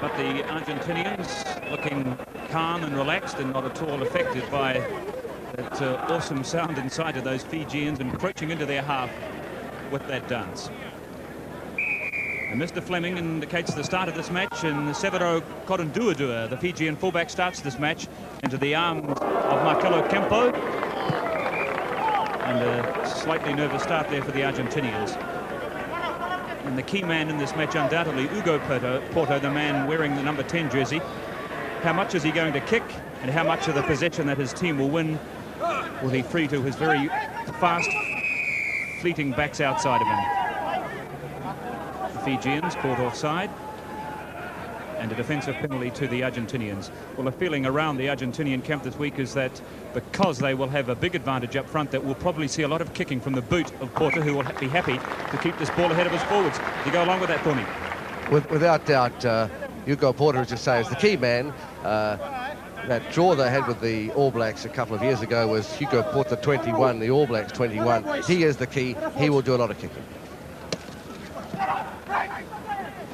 But the Argentinians looking calm and relaxed and not at all affected by that awesome sound inside of those Fijians encroaching into their half with that dance. And Mr. Fleming indicates the start of this match, and Severo Korunduadua, the Fijian fullback, starts this match into the arms of Marcelo Campo. And a slightly nervous start there for the Argentinians. And the key man in this match, undoubtedly, Ugo Porto, the man wearing the number 10 jersey. How much is he going to kick, and how much of the possession that his team will win will he free to his very fast, fleeting backs outside of him? The Fijians caught offside, and a defensive penalty to the Argentinians. Well, the feeling around the Argentinian camp this week is that because they will have a big advantage up front, that we'll probably see a lot of kicking from the boot of Porter, who will be happy to keep this ball ahead of his forwards. Do you go along with that, Thorny? Without doubt, Hugo Porter, as you say, is the key man. That draw they had with the All Blacks a couple of years ago was Hugo Porter 21, the All Blacks 21. He is the key. He will do a lot of kicking.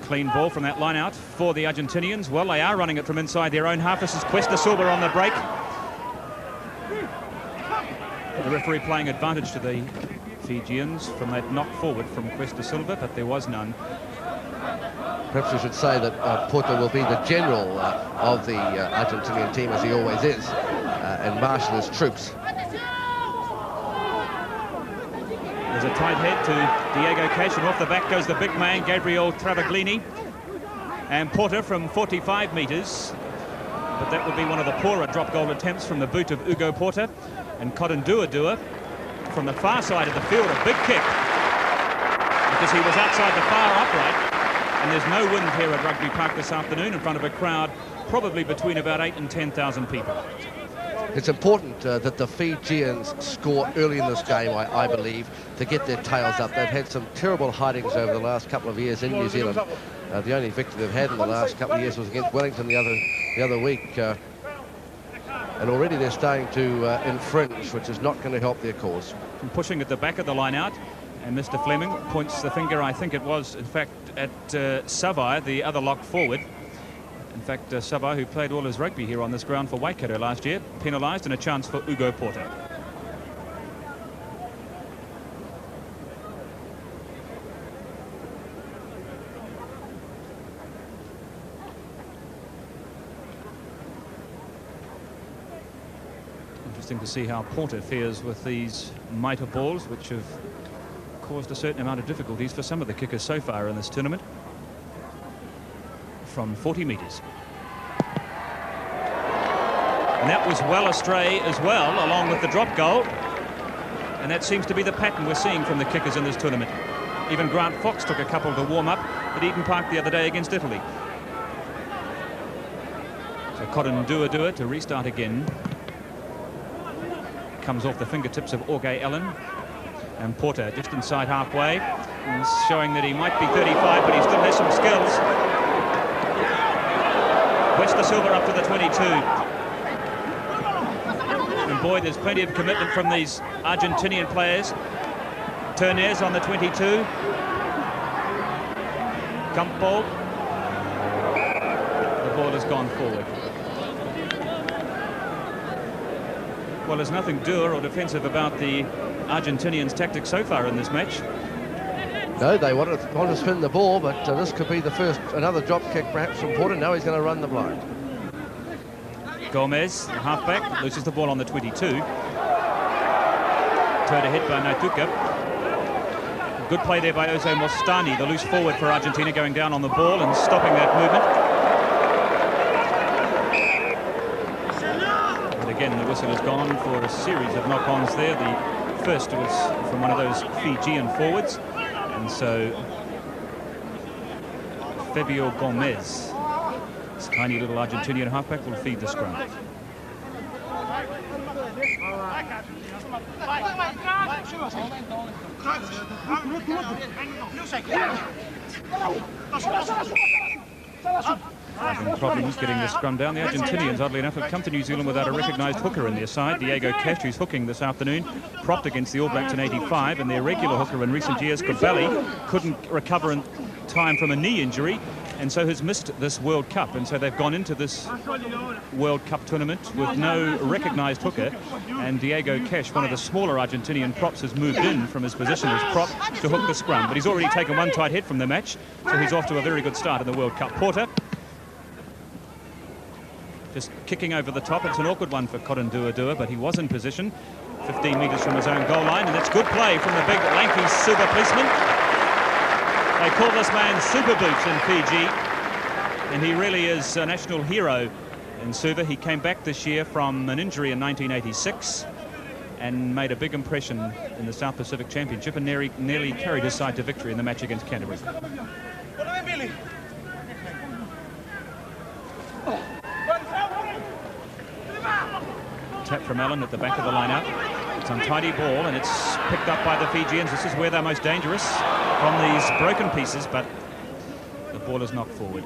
Clean ball from that line out for the Argentinians. Well, they are running it from inside their own half. This is Cuesta Silva on the break. The referee playing advantage to the Fijians from that knock forward from Cuesta Silva, but there was none. Perhaps we should say that Porter will be the general of the Argentinian team, as he always is, and marshal his troops. There's a tight head to Diego Cash, and off the back goes the big man, Gabriel Travaglini. And Porter from 45 metres. But that would be one of the poorer drop goal attempts from the boot of Ugo Porter. And Korunduadua from the far side of the field, a big kick. Because he was outside the far upright. And there's no wind here at Rugby Park this afternoon in front of a crowd probably between about 8,000 and 10,000 people. It's important that the Fijians score early in this game, I believe, to get their tails up. They've had some terrible hidings over the last couple of years in New Zealand. The only victory they've had in the last couple of years was against Wellington the other week. And already they're starting to infringe, which is not going to help their cause. From pushing at the back of the line out, and Mr. Fleming points the finger, I think it was, in fact, at Savai, the other lock forward. In fact, Savai, who played all his rugby here on this ground for Waikato last year, penalised, and a chance for Ugo Porter. Interesting to see how Porter fares with these mitre balls, which have caused a certain amount of difficulties for some of the kickers so far in this tournament. From 40 metres. And that was well astray as well, along with the drop goal. And that seems to be the pattern we're seeing from the kickers in this tournament. Even Grant Fox took a couple to warm up at Eden Park the other day against Italy. So Korunduadua to restart again. Comes off the fingertips of Orge Allen. And Porter just inside halfway. And showing that he might be 35, but he still has some skills. Cuesta Silva up to the 22. And boy, there's plenty of commitment from these Argentinian players. Ternez on the 22. Campo. The ball has gone forward. Well, there's nothing dour or defensive about the Argentinians' tactics so far in this match. No, they want to spin the ball, but this could be the first, another drop kick perhaps from Porter. Now he's going to run the blind. Gomez, the halfback, loses the ball on the 22. Turned ahead by Natuka. Good play there by Jose Mostani, the loose forward for Argentina, going down on the ball and stopping that movement. But again, the whistle has gone for a series of knock-ons there. The first was from one of those Fijian forwards. And so Fabio Gomez, this tiny little Argentinian halfback, will feed the scrum. Having problems getting the scrum down. The Argentinians, oddly enough, have come to New Zealand without a recognised hooker in their side. Diego Cash, who's hooking this afternoon, propped against the All Blacks in '85, and their regular hooker in recent years, Kobeli, couldn't recover in time from a knee injury. and so has missed this World Cup, and so they've gone into this World Cup tournament with no recognised hooker, and Diego Cash, one of the smaller Argentinian props, has moved in from his position as prop to hook the scrum, but he's already taken one tight hit from the match, so he's off to a very good start in the World Cup. Porter just kicking over the top. It's an awkward one for Cotton Dua, but he was in position 15 metres from his own goal line, and it's good play from the big lanky Suva policeman. They call this man Super Boots in Fiji, and he really is a national hero in Suva. He came back this year from an injury in 1986 and made a big impression in the South Pacific Championship and nearly carried his side to victory in the match against Canterbury. Tap from Allen at the back of the line-out. It's an untidy ball, and it's picked up by the Fijians. This is where they're most dangerous, from these broken pieces, but the ball is knocked forward.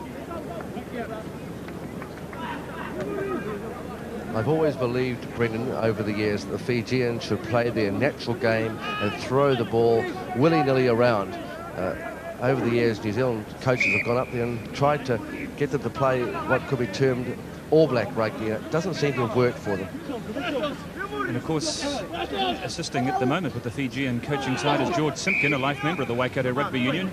I've always believed, Brendan, over the years, that the Fijians should play their natural game and throw the ball willy-nilly around. Over the years, New Zealand coaches have gone up there and tried to get them to play what could be termed All Black rugby. It doesn't seem to have worked for them. And of course, assisting at the moment with the Fijian coaching side is George Simpkin, a life member of the Waikato Rugby Union.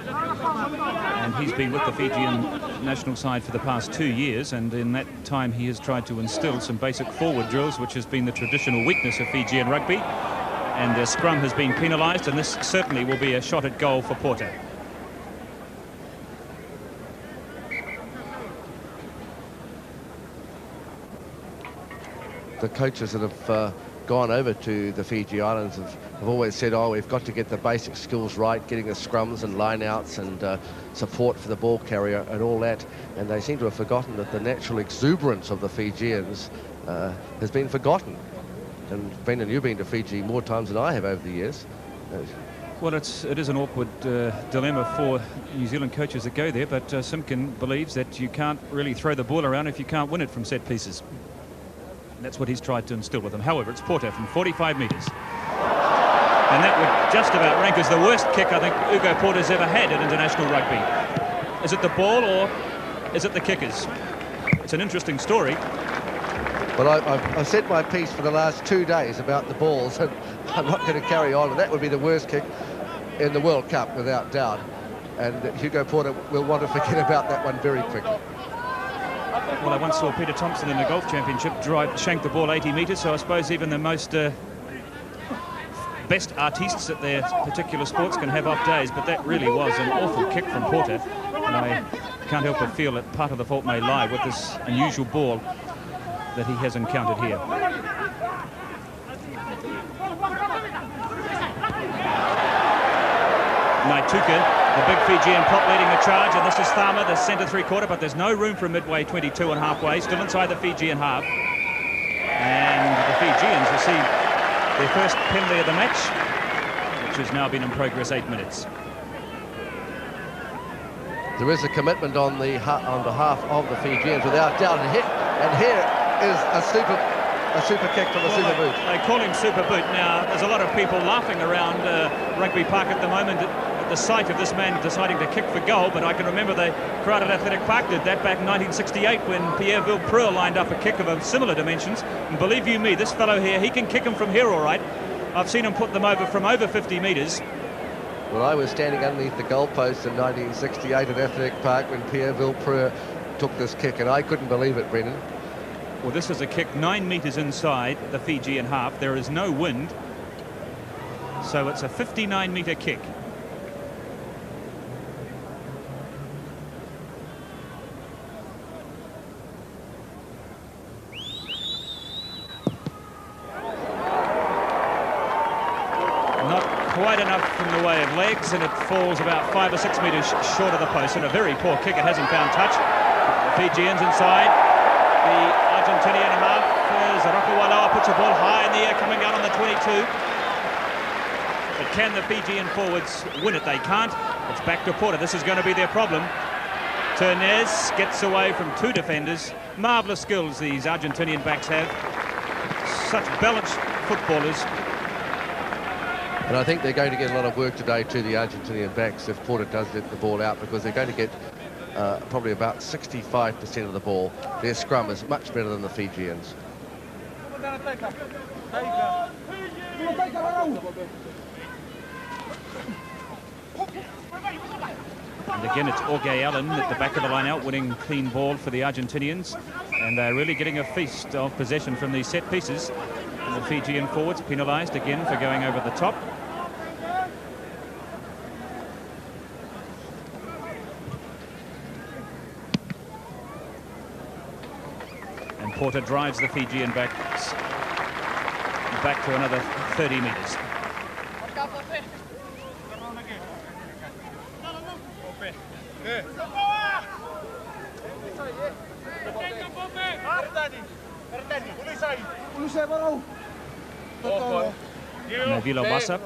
And he's been with the Fijian national side for the past 2 years, and in that time he has tried to instill some basic forward drills, which has been the traditional weakness of Fijian rugby. And their scrum has been penalised, and this certainly will be a shot at goal for Porter. The coaches that have gone over to the Fiji Islands have always said, oh, we've got to get the basic skills right, getting the scrums and line-outs and support for the ball carrier and all that. And they seem to have forgotten that the natural exuberance of the Fijians has been forgotten. And Brendan, you've been to Fiji more times than I have over the years. Well, it is an awkward dilemma for New Zealand coaches that go there, but Simpkin believes that you can't really throw the ball around if you can't win it from set pieces. And that's what he's tried to instill with them. However, it's Porter from 45 metres. And that would just about rank as the worst kick I think Ugo Porter's ever had in international rugby. Is it the ball or is it the kickers? It's an interesting story. Well, I've said my piece for the last 2 days about the balls, and I'm not going to carry on. And that would be the worst kick in the World Cup, without doubt. And Hugo Porter will want to forget about that one very quickly. Well, I once saw Peter Thompson in the golf championship shank the ball 80 metres, so I suppose even the most best artistes at their particular sports can have off days, but that really was an awful kick from Porter, and I can't help but feel that part of the fault may lie with this unusual ball that he has encountered here. Naituka, the big Fijian prop, leading the charge, and this is Thama, the centre three-quarter, but there's no room for midway 22 and halfway, still inside the Fijian half. And the Fijians receive their first penalty of the match, which has now been in progress 8 minutes. There is a commitment on behalf of the Fijians, without doubt, and here is a super kick from the Super Boot. They call him Super Boot. Now, there's a lot of people laughing around Rugby Park at the moment at the sight of this man deciding to kick for goal, but I can remember the crowd at Athletic Park did that back in 1968 when Pierre Villepreux lined up a kick of similar dimensions. And believe you me, this fellow here, he can kick him from here all right. I've seen him put them over from over 50 metres. Well, I was standing underneath the goalpost in 1968 at Athletic Park when Pierre Villepreux took this kick, and I couldn't believe it, Brendan. Well, this is a kick 9 metres inside the Fijian half. There is no wind, so it's a 59-metre kick. Not quite enough from the way of legs, and it falls about 5 or 6 metres short of the post, and a very poor kick. It hasn't found touch. The Fijians inside. The Argentinian half as Rakawaloa puts the ball high in the air, coming out on the 22. But can the Fijian forwards win it? They can't. It's back to Porter. This is going to be their problem. Ternez gets away from 2 defenders. Marvellous skills these Argentinian backs have. Such balanced footballers. And I think they're going to get a lot of work today to the Argentinian backs if Porter does let the ball out, because they're going to get probably about 65% of the ball. Their scrum is much better than the Fijians. And again, it's Orge Allen at the back of the line out, winning clean ball for the Argentinians. And they're really getting a feast of possession from these set pieces. And the Fijian forwards penalised again for going over the top. And Porter drives the Fijian back to another 30 metres. Navilo Massa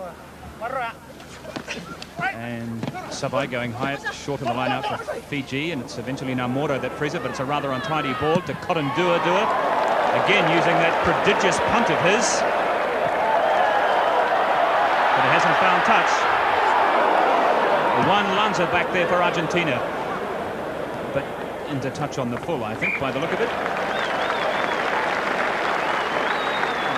and Sabai going high, short of the line out for Fiji, and it's eventually Namoro that frees it, but it's a rather untidy ball to Korundua. Again using that prodigious punt of his, but it hasn't found touch. One Lanza back there for Argentina, but into touch on the full, I think, by the look of it.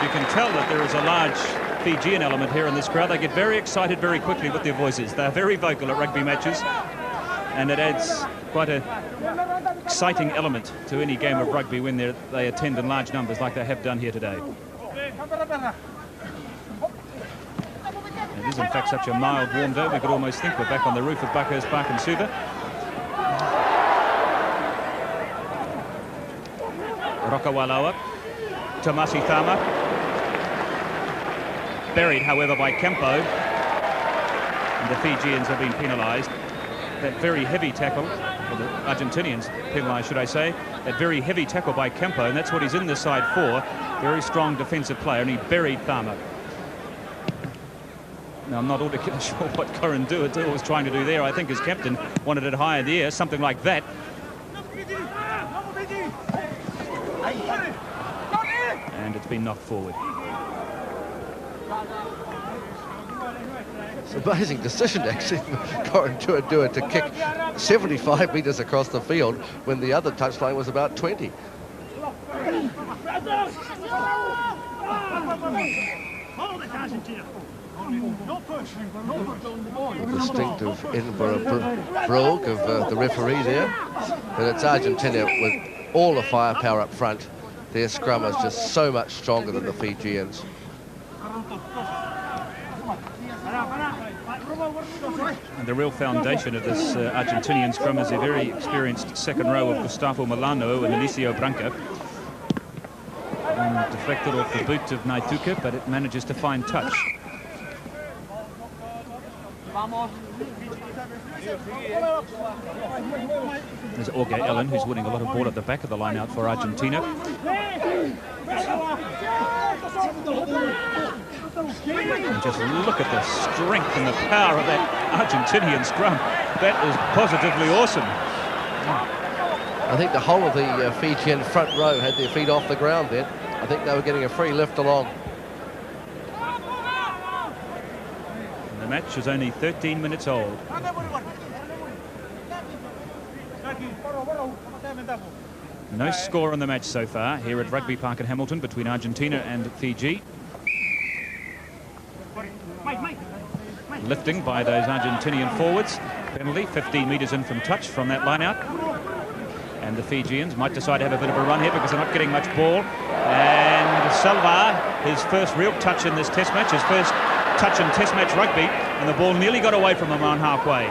You can tell that there is a large Fijian element here in this crowd. They get very excited very quickly with their voices. They're very vocal at rugby matches, and it adds quite an exciting element to any game of rugby when they attend in large numbers like they have done here today. It is in fact such a mild, warm day, we could almost think we're back on the roof of Buckhurst Park in Suva. Rokawalawa, Tomasi Thama, buried, however, by Kempo, and the Fijians have been penalised. That very heavy tackle, or the Argentinians penalised, should I say, that very heavy tackle by Kempo, and that's what he's in this side for. Very strong defensive player, and he buried Thama. Now, I'm not altogether sure what Korundua was trying to do there. I think his captain wanted it high in the air, something like that. And it's been knocked forward. It's an amazing decision, actually, for Korundua to kick 75 metres across the field when the other touchline was about 20. Distinctive Edinburgh brogue of the referee there. But it's Argentina with all the firepower up front. Their scrum is just so much stronger than the Fijians. And the real foundation of this Argentinian scrum is a very experienced second row of Gustavo Milano and Eliseo Branca. And deflected off the boot of Naituka, but it manages to find touch. There's Orge Allen, who's winning a lot of ball at the back of the line out for Argentina. And just look at the strength and the power of that Argentinian scrum. That is positively awesome. I think the whole of the Fijian front row had their feet off the ground then. I think they were getting a free lift along. And the match is only 13 minutes old. No score on the match so far here at Rugby Park in Hamilton between Argentina and Fiji. Lifting by those Argentinian forwards. Penalty, 15 metres in from touch from that line out. And the Fijians might decide to have a bit of a run here because they're not getting much ball. And Salva, his first real touch in this test match, his first touch in test match rugby, and the ball nearly got away from him on halfway.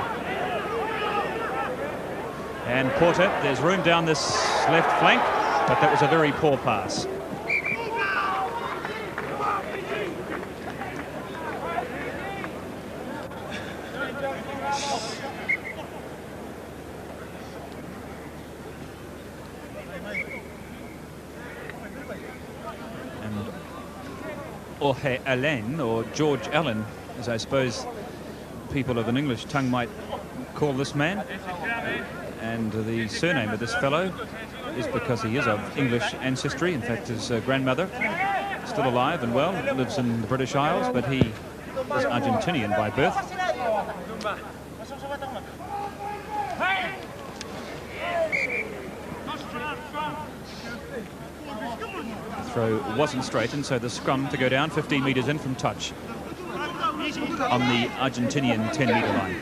And Porter, there's room down this left flank, but that was a very poor pass. Orge Allen, or George Allen, as I suppose people of an English tongue might call this man. And the surname of this fellow is because he is of English ancestry. In fact, his grandmother, still alive and well, lives in the British Isles, but he is Argentinian by birth. throw wasn't straight, and so the scrum to go down 15 metres in from touch on the Argentinian 10-metre line.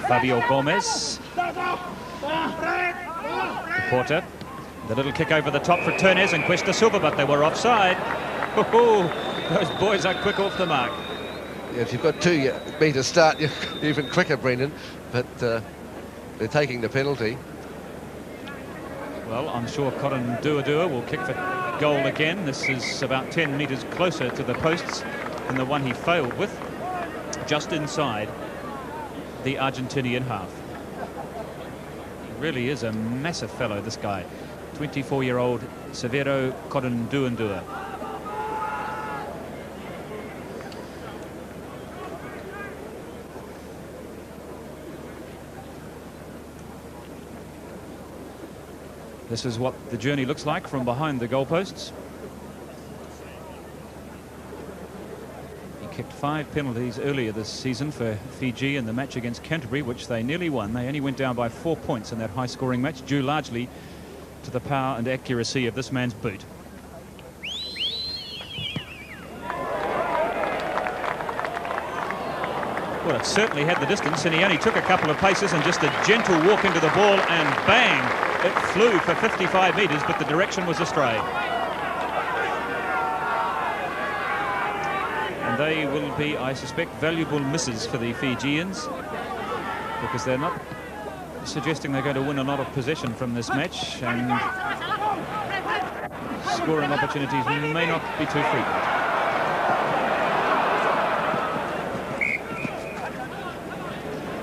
Fabio Gomez. Porter. The little kick over the top for Turnes and Cuesta Silva, but they were offside. Oh, those boys are quick off the mark. Yeah, if you've got 2 metres start, you're even quicker, Brendan. But they're taking the penalty. Well, I'm sure Corin Duadua will kick for goal again. This is about 10 metres closer to the posts than the one he failed with, just inside the Argentinian half. He really is a massive fellow, this guy. 24-year-old Severo Corin Duadua. This is what the journey looks like from behind the goalposts. He kicked 5 penalties earlier this season for Fiji in the match against Canterbury, which they nearly won. They only went down by 4 points in that high-scoring match, due largely to the power and accuracy of this man's boot. Well, it certainly had the distance, and he only took a couple of paces and just a gentle walk into the ball, and bang! It flew for 55 metres, but the direction was astray. And they will be, I suspect, valuable misses for the Fijians, because they're not suggesting they're going to win a lot of possession from this match, and scoring opportunities may not be too frequent.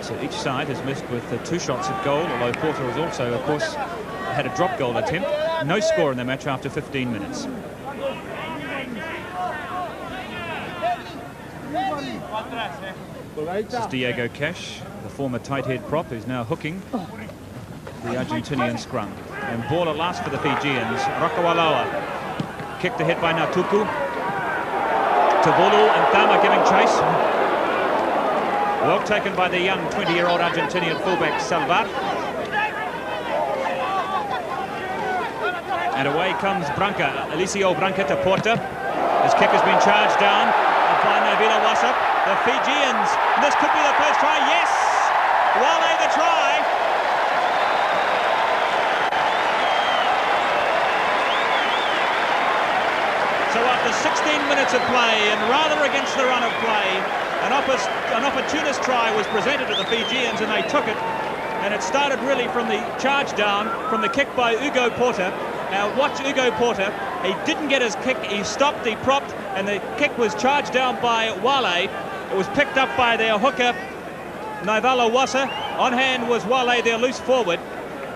So each side has missed with 2 shots at goal, although Porter has also, of course, had a drop goal attempt. No score in the match after 15 minutes. This is Diego Cash, the former tight head prop, who's now hooking the Argentinian scrum. And ball at last for the Fijians. Rakawalawa kicked ahead by Natuku. Tavolo and Tama giving chase. Well taken by the young 20-year-old Argentinian fullback Salvar. And away comes Branca, Eliseo Branca to Porter. His kick has been charged down by Navila Wassap. The Fijians, this could be the first try. Yes! Wale the try. So after 16 minutes of play, and rather against the run of play, an opportunist try was presented to the Fijians, and they took it. And it started really from the charge down, from the kick by Ugo Porter. Now watch Ugo Porter. He didn't get his kick. He stopped, he propped, and the kick was charged down by Wale. It was picked up by their hooker, Naivala Wassa. On hand was Wale, their loose forward.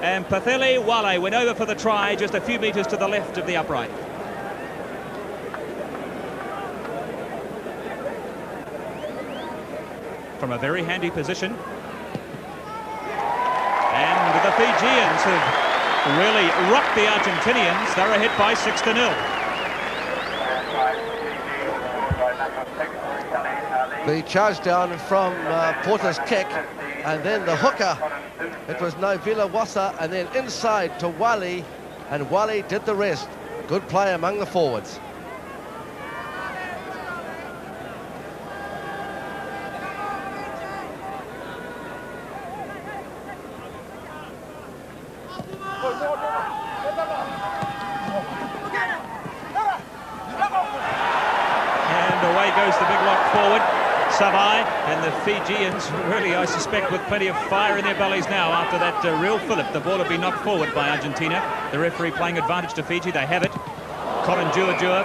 And Pathele Wale went over for the try just a few metres to the left of the upright. From a very handy position. And the Fijians have really rocked the Argentinians. They're ahead by 6-0. The charge down from Porter's kick, and then the hooker. It was Navila Wassa, and then inside to Wale, and Wale did the rest. Good play among the forwards. Savai, and the Fijians really, I suspect, with plenty of fire in their bellies now after that real fillip. The ball had been knocked forward by Argentina. The referee playing advantage to Fiji. They have it. Corin Duadua.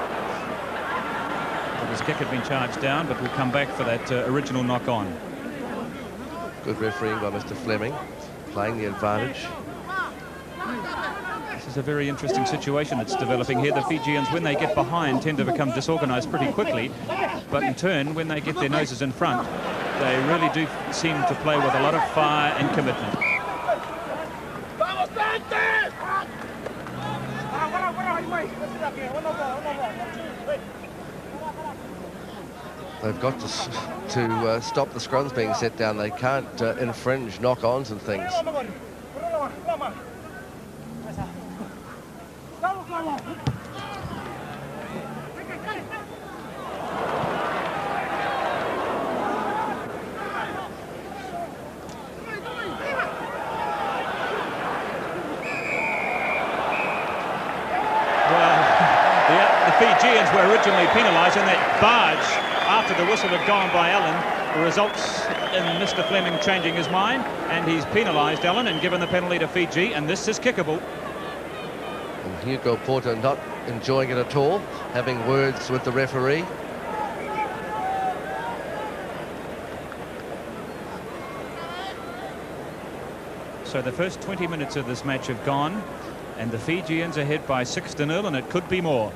His kick had been charged down, but we'll come back for that original knock on. Good refereeing by Mr. Fleming, playing the advantage. This is a very interesting situation that's developing here. The Fijians, when they get behind, tend to become disorganized pretty quickly. But in turn, when they get their noses in front, they really do seem to play with a lot of fire and commitment. They've got to stop the scrums being set down. They can't infringe knock-ons and things. The Fijians were originally penalised, and that barge, after the whistle had gone by Allen, results in Mr. Fleming changing his mind, and he's penalised Allen and given the penalty to Fiji, and this is kickable. And Hugo Porter not enjoying it at all, having words with the referee. So the first 20 minutes of this match have gone, and the Fijians are ahead by 6-0, and it could be more.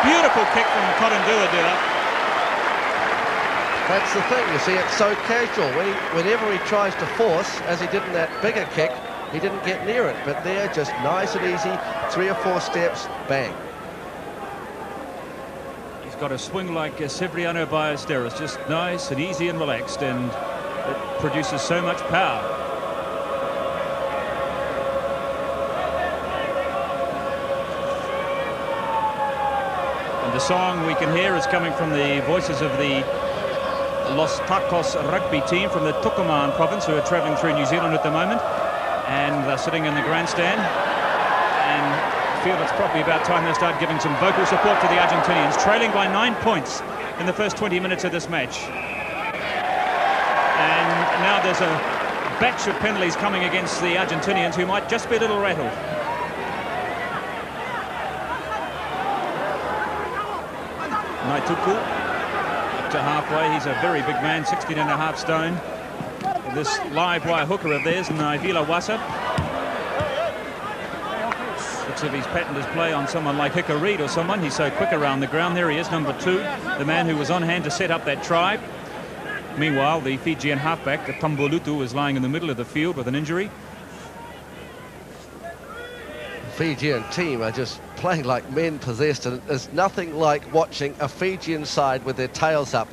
Beautiful kick from Koranduadua. That's the thing, you see, it's so casual. Whenever he tries to force, as he did in that bigger kick, he didn't get near it. But there, just nice and easy, 3 or 4 steps, bang. He's got a swing like Severiano Ballesteros, just nice and easy and relaxed, and it produces so much power. The song we can hear is coming from the voices of the Los Tacos rugby team from the Tucumán province, who are travelling through New Zealand at the moment, and they're sitting in the grandstand and feel it's probably about time they start giving some vocal support to the Argentinians, trailing by 9 points in the first 20 minutes of this match. And now there's a batch of penalties coming against the Argentinians, who might just be a little rattled. Naituku up to halfway. He's a very big man, 16.5 stone. This live wire hooker of theirs, Naivila Wasa, looks as if he's patterned his play on someone like Hika Reid or someone. He's so quick around the ground. There he is, number 2, the man who was on hand to set up that try. Meanwhile, the Fijian halfback, the Tambolutu, is lying in the middle of the field with an injury. Fijian team are just playing like men possessed, and there's nothing like watching a Fijian side with their tails up.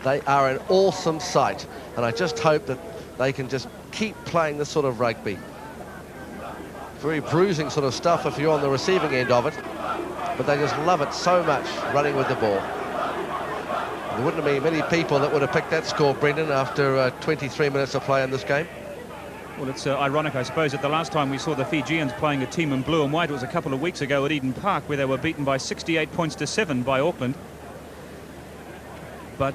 They are an awesome sight, and I just hope that they can just keep playing this sort of rugby. Very bruising sort of stuff if you're on the receiving end of it, but they just love it so much, running with the ball. There wouldn't have been many people that would have picked that score, Brendan, after 23 minutes of play in this game. Well, it's ironic, I suppose, that the last time we saw the Fijians playing a team in blue and white was a couple of weeks ago at Eden Park, where they were beaten by 68 points to 7 by Auckland. But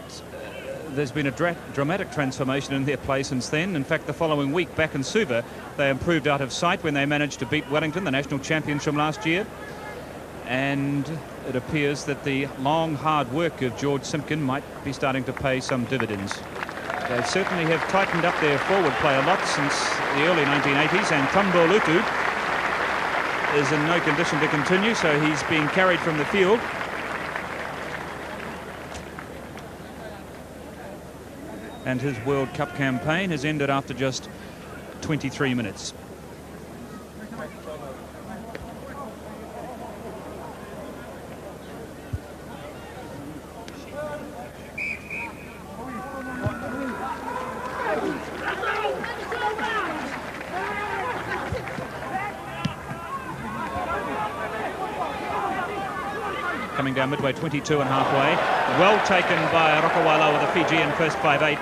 there's been a dramatic transformation in their play since then. In fact, the following week back in Suva, they improved out of sight when they managed to beat Wellington, the national champions from last year. And it appears that the long, hard work of George Simpkin might be starting to pay some dividends. They certainly have tightened up their forward play a lot since the early 1980s, and Tambolutu is in no condition to continue, so he's being carried from the field. And his World Cup campaign has ended after just 23 minutes. Coming down midway, 22 and halfway. Well taken by Rokawala with the Fijian first 5-8.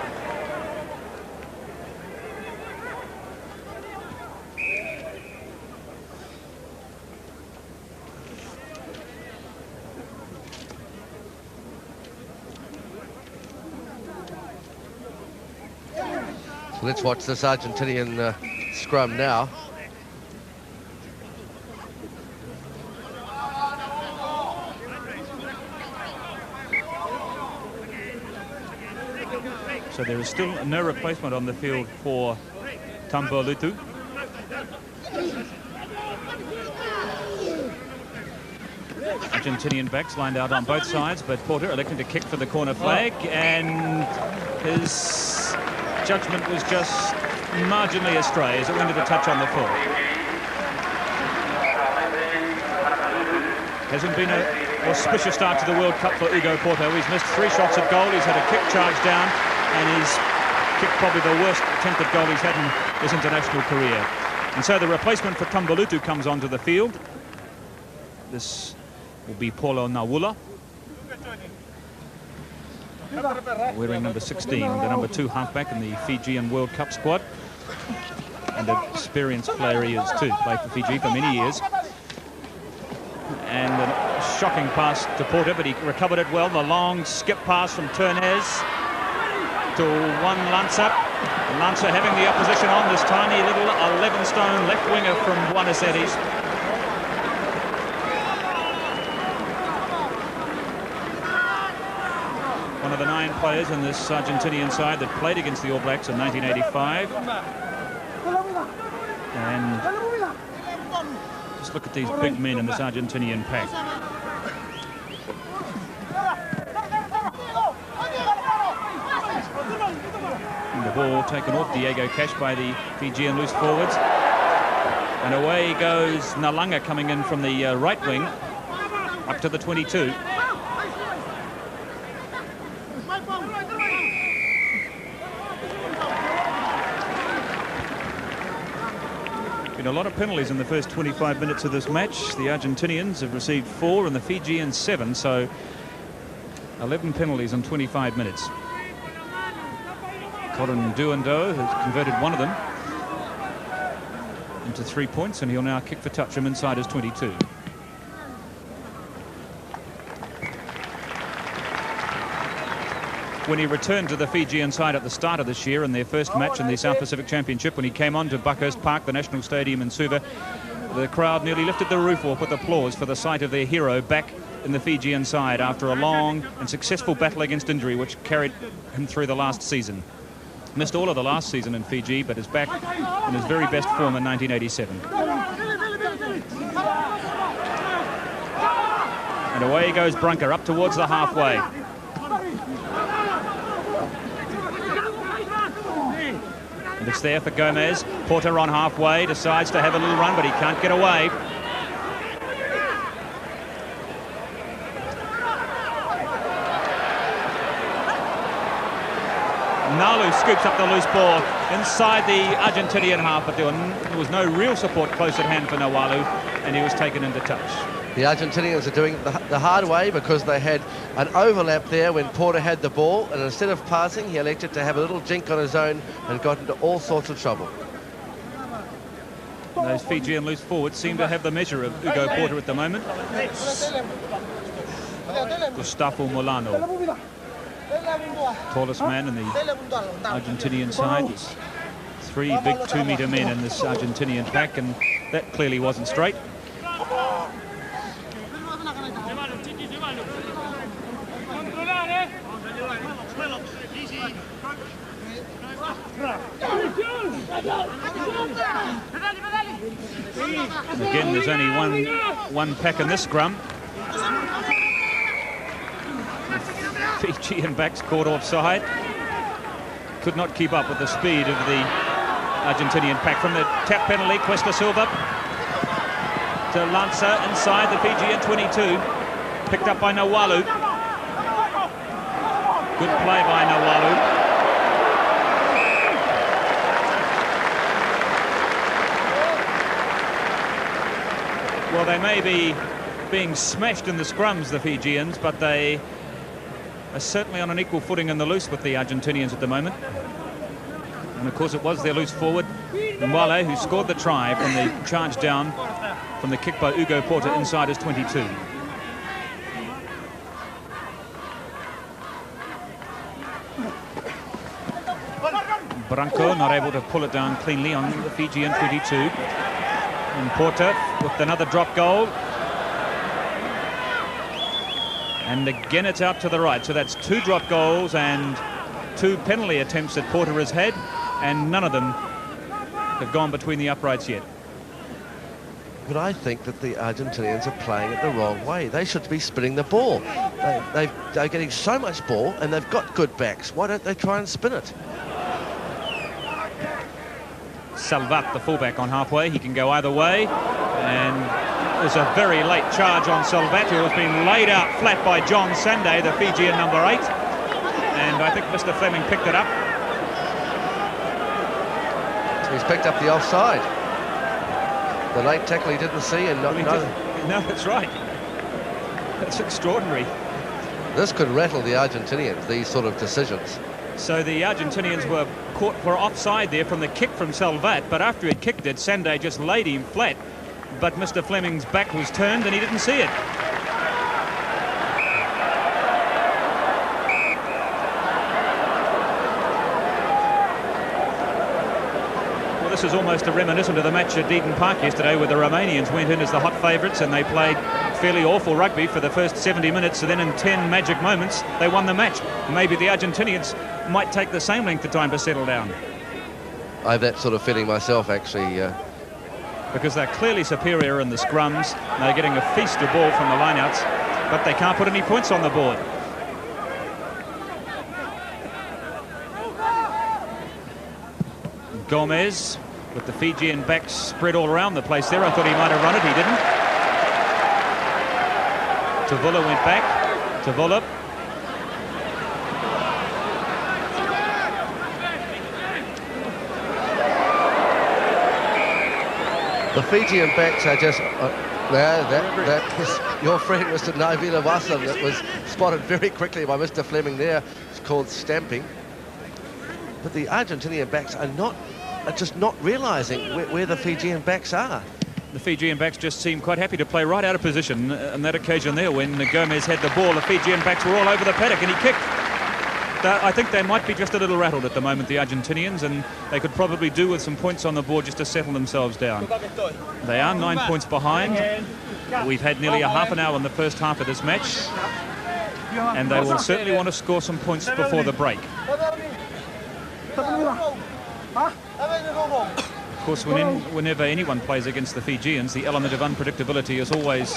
So let's watch this Argentinian scrum now. So there is still no replacement on the field for Tambolutu. Argentinian backs lined out on both sides, but Porter electing to kick for the corner flag, and his judgment was just marginally astray as it went to the touch on the full. Hasn't been an auspicious start to the World Cup for Hugo Porto. He's missed 3 shots at goal. He's had a kick charge down, and he's kicked probably the worst attempted goal he's had in his international career. And so the replacement for Tumbalutu comes onto the field. This will be Paulo Nawula, wearing number 16, the number 2 halfback in the Fijian World Cup squad. And an experienced player he is too, played for Fiji for many years. And a shocking pass to Porter, but he recovered it well. The long skip pass from Turnez to one Lanza. Lanza having the opposition on, this tiny little 11-stone left winger from Buenos Aires. One of the 9 players in this Argentinian side that played against the All Blacks in 1985. And just look at these big men in this Argentinian pack. And the ball taken off Diego Cash by the Fijian loose forwards. And away goes Nalanga coming in from the right wing up to the 22. A lot of penalties in the first 25 minutes of this match. The Argentinians have received 4 and the Fijians 7, so 11 penalties in 25 minutes. Colin Duando has converted one of them into 3 points, and he'll now kick for touch from inside his 22. When he returned to the Fijian side at the start of this year in their first match in the South Pacific Championship, when he came on to Buckhurst Park, the national stadium in Suva, the crowd nearly lifted the roof off with applause for the sight of their hero back in the Fijian side after a long and successful battle against injury which carried him through the last season. Missed all of the last season in Fiji, but is back in his very best form in 1987. And away goes Brunker up towards the halfway. And it's there for Gomez. Porter on halfway, decides to have a little run, but he can't get away. Nalu scoops up the loose ball inside the Argentinian half, but there was no real support close at hand for Nawalu, and he was taken into touch. The Argentinians are doing it the hard way because they had an overlap there when Porter had the ball, and instead of passing, he elected to have a little jink on his own and got into all sorts of trouble. Those Fijian loose forwards seem to have the measure of Hugo Porter at the moment. Gustavo Molano, tallest man in the Argentinian side. There's 3 big 2-metre men in this Argentinian pack, and that clearly wasn't straight. Again, there's only one pack in this scrum. Fijian backs caught offside. Could not keep up with the speed of the Argentinian pack. From the tap penalty, Cuesta Silva to Lanza inside the Fijian 22. Picked up by Nawalu. Good play by Nawalu. Well, they may be being smashed in the scrums, the Fijians, but they are certainly on an equal footing in the loose with the Argentinians at the moment. And of course it was their loose forward, Mwale, who scored the try from the charge down from the kick by Hugo Porter inside his 22. Branco not able to pull it down cleanly on the Fijian 22. And Porter with another drop goal. And again it's out to the right. So that's 2 drop goals and 2 penalty attempts that Porter has had, and none of them have gone between the uprights yet. but I think that the Argentinians are playing it the wrong way. They should be spinning the ball. They're getting so much ball, and they've got good backs. Why don't they try and spin it? Salvat, the fullback, on halfway. He can go either way, and there's a very late charge on Salvat, who has been laid out flat by John Sande, the Fijian number 8, and I think Mr. Fleming picked it up. He's picked up the offside. The late tackle he didn't see, and No, that's right. That's extraordinary. This could rattle the Argentinians, these sort of decisions. So the Argentinians were caught for offside there from the kick from Salvat, but after he'd kicked it, Sande just laid him flat. But Mr. Fleming's back was turned and he didn't see it. Well, this is almost a reminiscent of the match at Eden Park yesterday, where the Romanians went in as the hot favourites and they played fairly awful rugby for the first 70 minutes, and then in 10 magic moments they won the match. Maybe the Argentinians might take the same length of time to settle down. I have that sort of feeling myself, actually. Because they're clearly superior in the scrums. They're getting a feast of ball from the lineouts, but they can't put any points on the board. Gomez with the Fijian backs spread all around the place there. I thought he might have run it, he didn't. Tavola went back. Tavola. The Fijian backs are just... that is your friend, Mr. Naivila Wassam, that was spotted very quickly by Mr. Fleming there. It's called stamping. But the Argentinian backs are just not realising where the Fijian backs are. The Fijian backs just seem quite happy to play right out of position. On that occasion there, when Gomez had the ball, the Fijian backs were all over the paddock and he kicked. I think they might be just a little rattled at the moment, the Argentinians, and they could probably do with some points on the board just to settle themselves down. They are 9 points behind. We've had nearly a half an hour in the first half of this match, and they will certainly want to score some points before the break. Of course, whenever anyone plays against the Fijians, the element of unpredictability is always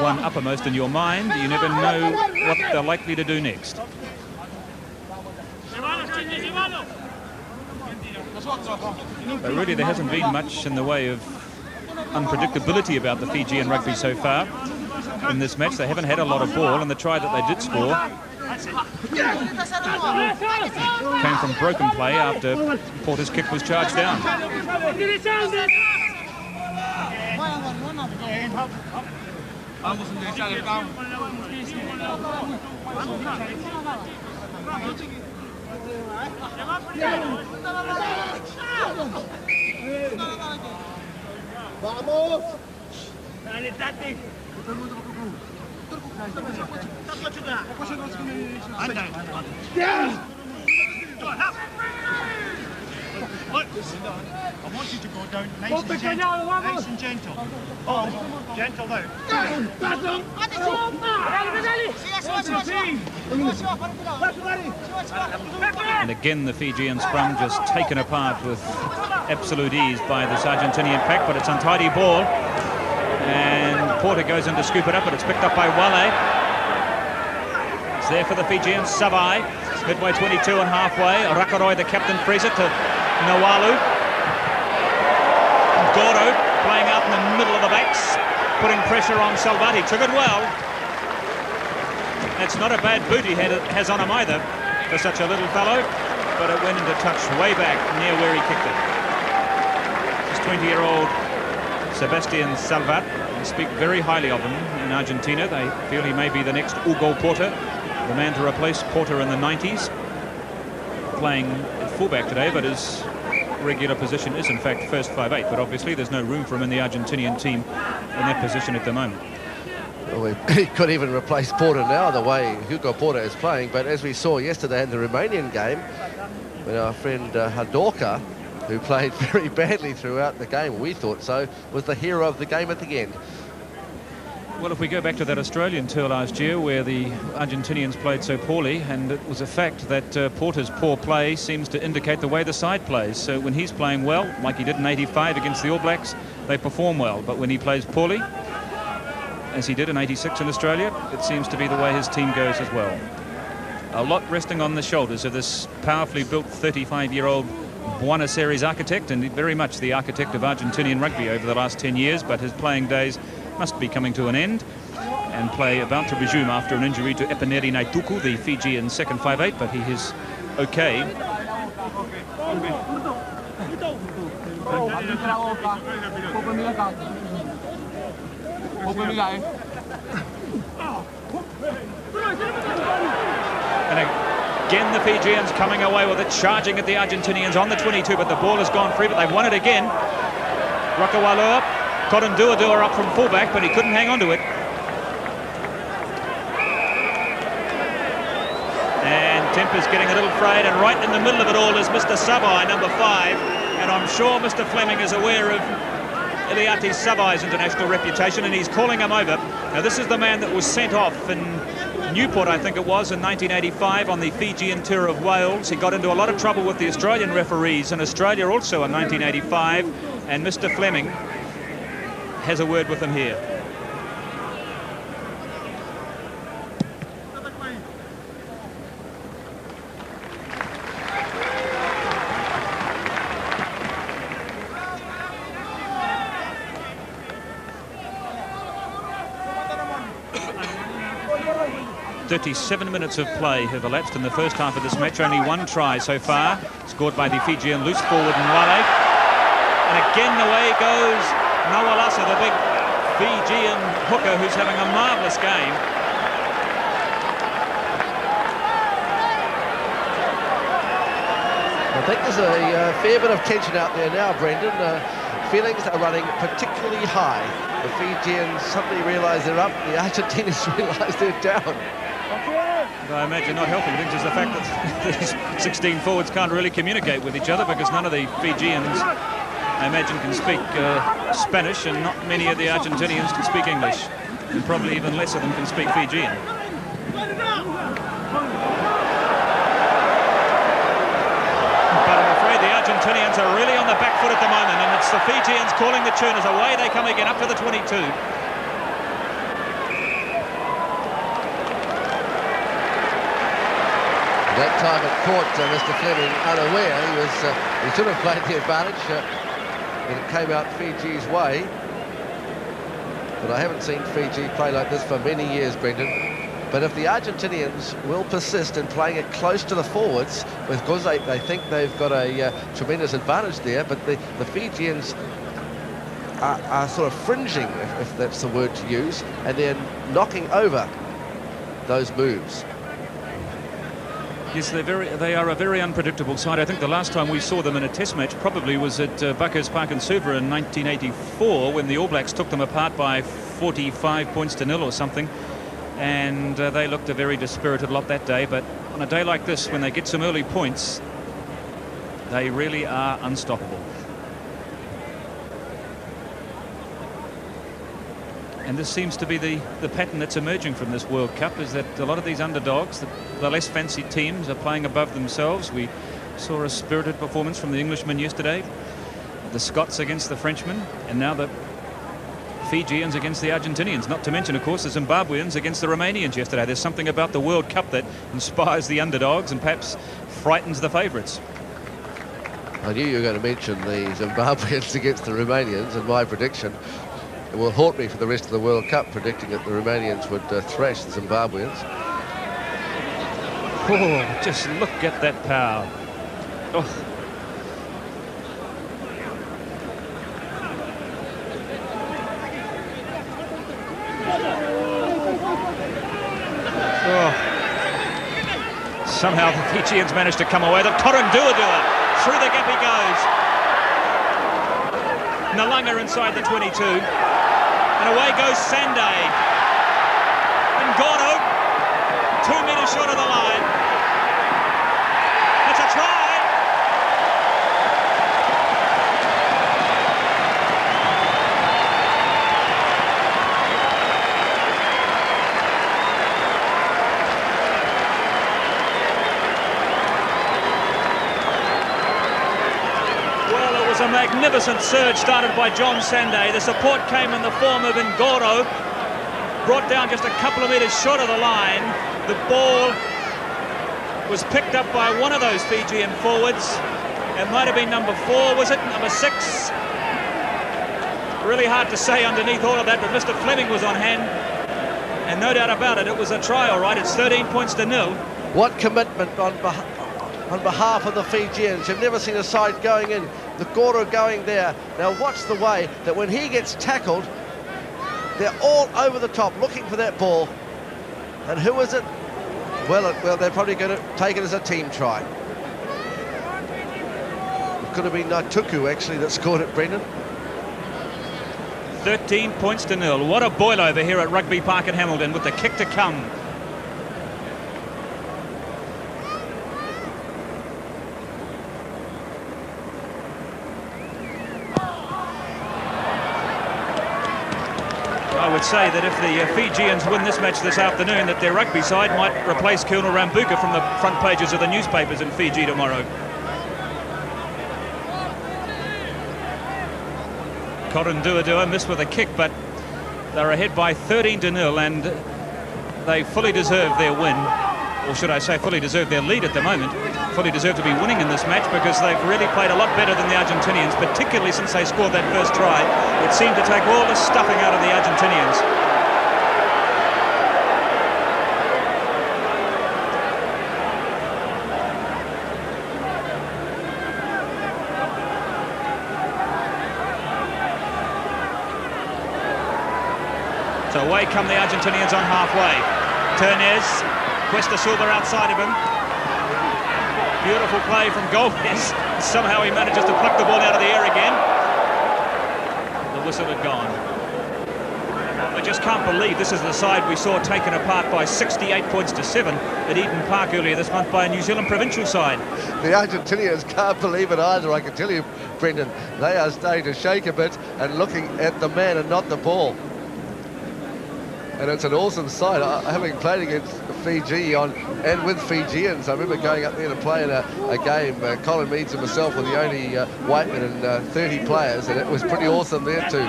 one uppermost in your mind. You never know what they're likely to do next. But really, there hasn't been much in the way of unpredictability about the Fijian rugby so far in this match. They haven't had a lot of ball, and the try that they did score came from broken play after Porter's kick was charged down. I want you to go down nice and gentle. Oh, gentle now. And again, the Fijian scrum just taken apart with absolute ease by this Argentinian pack, but it's untidy ball. And Porter goes in to scoop it up, but it's picked up by Wale. It's there for the Fijians. Savai, midway 22 and halfway. Rakaroi, the captain, frees it to Nawalu. Goro playing out in the middle of the backs, putting pressure on Salvati. Took it well. It's not a bad boot he has on him either for such a little fellow, but it went into touch way back near where he kicked it. This 20-year-old Sebastian Salvat, they speak very highly of him in Argentina. They feel he may be the next Hugo Porter, the man to replace Porter in the 90s. Playing at fullback today, but his regular position is in fact first 5'8", but obviously there's no room for him in the Argentinian team in that position at the moment. Well, he could even replace Porter now, the way Hugo Porter is playing, but as we saw yesterday in the Romanian game, when our friend Hadorka, who played very badly throughout the game, we thought so, was the hero of the game at the end. Well, if we go back to that Australian tour last year where the Argentinians played so poorly, and it was a fact that Porter's poor play seems to indicate the way the side plays. So when he's playing well, like he did in '85 against the All Blacks, they perform well. But when he plays poorly, as he did in '86 in Australia, it seems to be the way his team goes as well. A lot resting on the shoulders of this powerfully built 35-year-old Buenos Aires architect, and very much the architect of Argentinian rugby over the last 10 years, but his playing days must be coming to an end, and play about to resume after an injury to Epineri Naituku, the Fijian second 5'8", but he is okay. And again the Fijians coming away with it, charging at the Argentinians on the 22, but the ball has gone free, but they've won it again. Rakawalua, Korunduadua up from fullback, but he couldn't hang on to it. And Temper's getting a little frayed, and right in the middle of it all is Mr. Sabai, number 5. And I'm sure Mr. Fleming is aware of Iliati Sabai's international reputation, and he's calling him over. Now, this is the man that was sent off in Newport, I think it was, in 1985 on the Fijian tour of Wales. He got into a lot of trouble with the Australian referees in Australia also in 1985, and Mr. Fleming has a word with him here. .37 minutes of play have elapsed in the first half of this match. Only one try so far, scored by the Fijian loose forward Nwale. And again away goes Nawalasa, the big Fijian hooker who's having a marvellous game. I think there's a fair bit of tension out there now, Brendan. Feelings are running particularly high. The Fijians suddenly realise they're up, the Argentinians realise they're down. I imagine not helping things is the fact that these 16 forwards can't really communicate with each other, because none of the Fijians, I imagine, can speak Spanish, and not many of the Argentinians can speak English, and probably even less of them can speak Fijian. But I'm afraid the Argentinians are really on the back foot at the moment, and it's the Fijians calling the tune as away they come again up to the 22. That time it caught Mr. Fleming unaware. He should have played the advantage, and it came out Fiji's way. But I haven't seen Fiji play like this for many years, Brendan. But if the Argentinians will persist in playing it close to the forwards, because they think they've got a tremendous advantage there, but the Fijians are sort of fringing, if that's the word to use, and then knocking over those moves. Yes, they are a very unpredictable side. I think the last time we saw them in a test match probably was at Buckhurst Park in Suva in 1984, when the All Blacks took them apart by 45 points to 0 or something. And they looked a very dispirited lot that day. But on a day like this, when they get some early points, they really are unstoppable. And this seems to be the pattern that's emerging from this World Cup, is that a lot of these underdogs, the less fancy teams, are playing above themselves. We saw a spirited performance from the Englishmen yesterday, the Scots against the Frenchmen, and now the Fijians against the Argentinians, not to mention, of course, the Zimbabweans against the Romanians yesterday. There's something about the World Cup that inspires the underdogs and perhaps frightens the favourites. I knew you were going to mention the Zimbabweans against the Romanians, and my prediction, it will haunt me for the rest of the World Cup, predicting that the Romanians would thrash the Zimbabweans. Oh, just look at that power. Oh. Oh. Somehow the Fijians managed to come away. The Korunduadua, through the gap he goes. Nalanga inside the 22. And away goes Sandé. And Gordo, 2 metres short of the line. That's a try. Well, it was a magnificent surge started by John Sande. The support came in the form of Ngoro, brought down just a couple of metres short of the line. The ball was picked up by one of those Fijian forwards. It might have been number 4, was it? Number 6? Really hard to say underneath all of that, but Mr. Fleming was on hand. And no doubt about it, it was a try, all right. It's 13 points to 0. What commitment on behalf of the Fijians. You've never seen a side going in. The Ngoro going there. Now watch the way that when he gets tackled, they're all over the top looking for that ball. And who is it? Well, they're probably going to take it as a team try. It could have been Natuku, actually, that scored it, Brendan. 13 points to 0. What a boil over here at Rugby Park in Hamilton with the kick to come. I would say that if the Fijians win this match this afternoon, that their rugby side might replace Colonel Rambuka from the front pages of the newspapers in Fiji tomorrow. Corin Duadua missed with a kick, but they're ahead by 13 to 0, and they fully deserve their win, or should I say fully deserve their lead at the moment. Fully deserve to be winning in this match because they've really played a lot better than the Argentinians, particularly since they scored that first try. It seemed to take all the stuffing out of the Argentinians. So away come the Argentinians on halfway. Ternez, Cuesta Silva outside of him. Beautiful play from Gomez. Somehow he manages to pluck the ball out of the air again. The whistle had gone. I just can't believe this is the side we saw taken apart by 68 points to 7 at Eden Park earlier this month by a New Zealand provincial side. The Argentinians can't believe it either, I can tell you, Brendan. They are starting to shake a bit and looking at the man and not the ball. And it's an awesome sight. Having played against Fiji and with Fijians, I remember going up there to play in a game. Colin Meads and myself were the only white men and 30 players, and it was pretty awesome there too.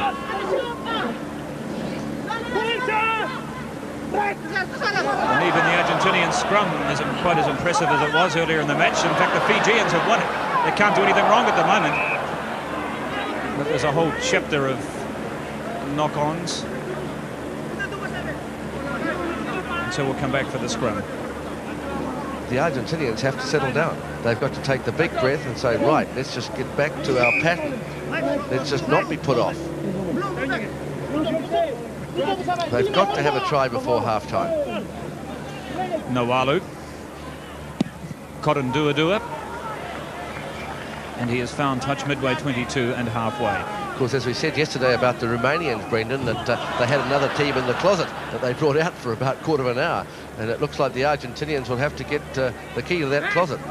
And even the Argentinian scrum isn't quite as impressive as it was earlier in the match. In fact, the Fijians have won it. They can't do anything wrong at the moment. But there's a whole chapter of knock-ons. So we'll come back for the scrum. The Argentinians have to settle down. They've got to take the big breath and say, right, let's just get back to our pattern. Let's just not be put off. They've got to have a try before half-time. Nawalu. Corin Duadua. And he has found touch midway 22 and halfway. Of course, as we said yesterday about the Romanians, Brendan, that they had another team in the closet that they brought out for about a quarter of an hour. And it looks like the Argentinians will have to get the key to that closet.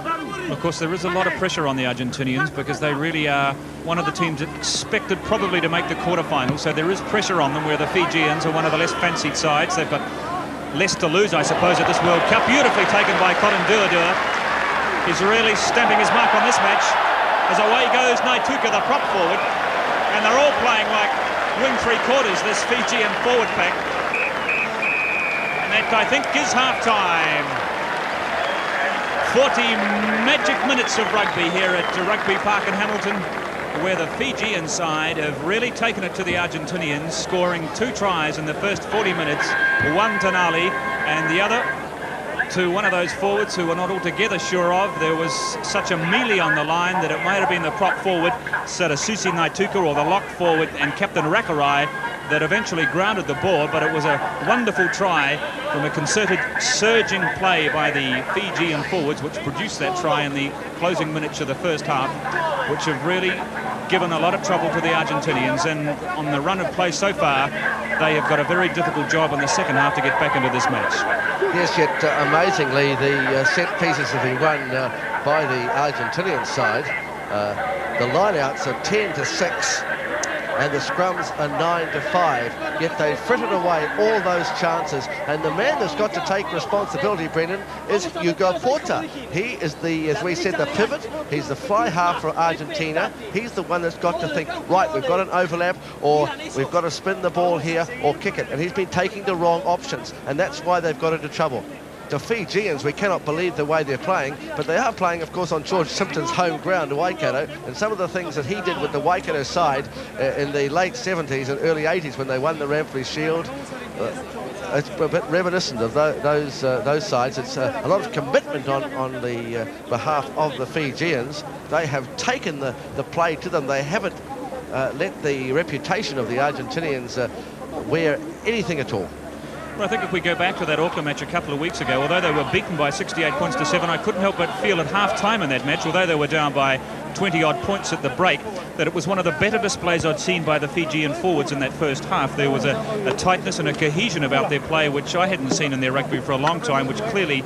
Of course, there is a lot of pressure on the Argentinians because they really are one of the teams expected probably to make the quarterfinals. So there is pressure on them, where the Fijians are one of the less fancied sides. They've got less to lose, I suppose, at this World Cup. Beautifully taken by Corin Duadua. He's really stamping his mark on this match. As away goes Naituka, the prop forward. And they're all playing like wing three-quarters, this Fijian forward pack. And that, I think, is half-time. 40 magic minutes of rugby here at Rugby Park in Hamilton, where the Fijian side have really taken it to the Argentinians, scoring 2 tries in the first 40 minutes, one to Nali and the other to one of those forwards who were not altogether sure of. There was such a melee on the line that it might have been the prop forward, Sarasusi Naituka, or the lock forward and Captain Rakarai, that eventually grounded the ball. But it was a wonderful try from a concerted surging play by the Fijian forwards, which produced that try in the closing minutes of the first half, which have really given a lot of trouble to the Argentinians. And on the run of play so far, they have got a very difficult job in the second half to get back into this match. Yes, yet amazingly, the set pieces have been won by the Argentinian side. The lineouts are 10 to 6. and the scrums are 9-5, yet they frittered away all those chances. And the man that's got to take responsibility, Brendan, is Ugo Porta. He is the, as we said, the pivot. He's the fly half for Argentina. He's the one that's got to think, right, we've got an overlap, or we've got to spin the ball here or kick it. And he's been taking the wrong options, and that's why they've got into trouble. The Fijians, we cannot believe the way they're playing, but they are playing, of course, on George Simpson's home ground, Waikato, and some of the things that he did with the Waikato side in the late 70s and early 80s when they won the Ramfrey Shield, it's a bit reminiscent of those sides. It's a lot of commitment on the behalf of the Fijians. They have taken the play to them. They haven't let the reputation of the Argentinians wear anything at all. Well, I think if we go back to that Auckland match a couple of weeks ago, although they were beaten by 68 points to 7, I couldn't help but feel at half-time in that match, although they were down by 20-odd points at the break, that it was one of the better displays I'd seen by the Fijian forwards in that first half. There was a tightness and a cohesion about their play which I hadn't seen in their rugby for a long time, which clearly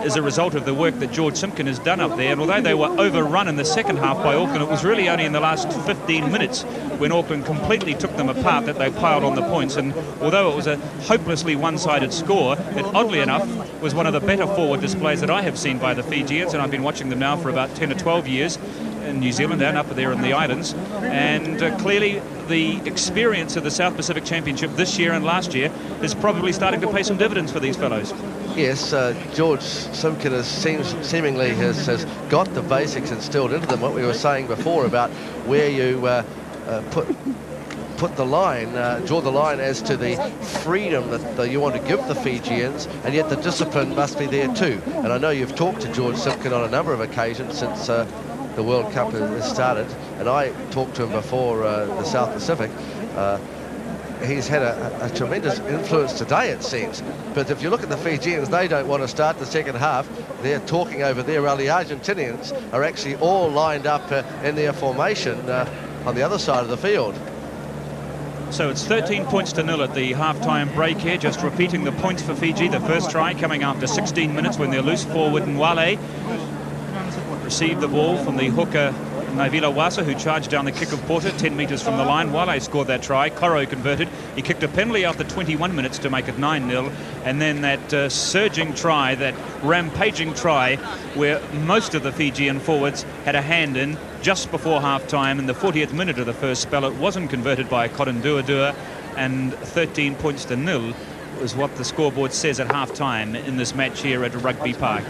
is a result of the work that George Simpkin has done up there. And although they were overrun in the second half by Auckland, it was really only in the last 15 minutes when Auckland completely took them apart that they piled on the points. And although it was a hopelessly one-sided score, it oddly enough was one of the better forward displays that I have seen by the Fijians, and I've been watching them now for about 10 or 12 years in New Zealand and up there in the islands. And clearly the experience of the South Pacific Championship this year and last year is probably starting to pay some dividends for these fellows. Yes, George Simpkin seemingly has got the basics instilled into them. What we were saying before about where you put the line, draw the line as to the freedom that you want to give the Fijians, and yet the discipline must be there too. And I know you've talked to George Simpkin on a number of occasions since the World Cup has started, and I talked to him before the South Pacific. He's had a tremendous influence today, it seems. But if you look at the Fijians, they don't want to start the second half. They're talking over there, while the Argentinians are actually all lined up in their formation on the other side of the field. So it's 13 points to 0 at the half-time break here. Just repeating the points for Fiji. The first try coming after 16 minutes when their loose forward Nwale received the ball from the hooker Naivila Wasa, who charged down the kick of Porter 10 metres from the line. Wale scored that try. Koro converted. He kicked a penalty after 21 minutes to make it 9-0. And then that surging try, that rampaging try, where most of the Fijian forwards had a hand in just before half-time in the 40th minute of the first spell. It wasn't converted by Korondua, and 13 points to 0 was what the scoreboard says at half-time in this match here at Rugby Park.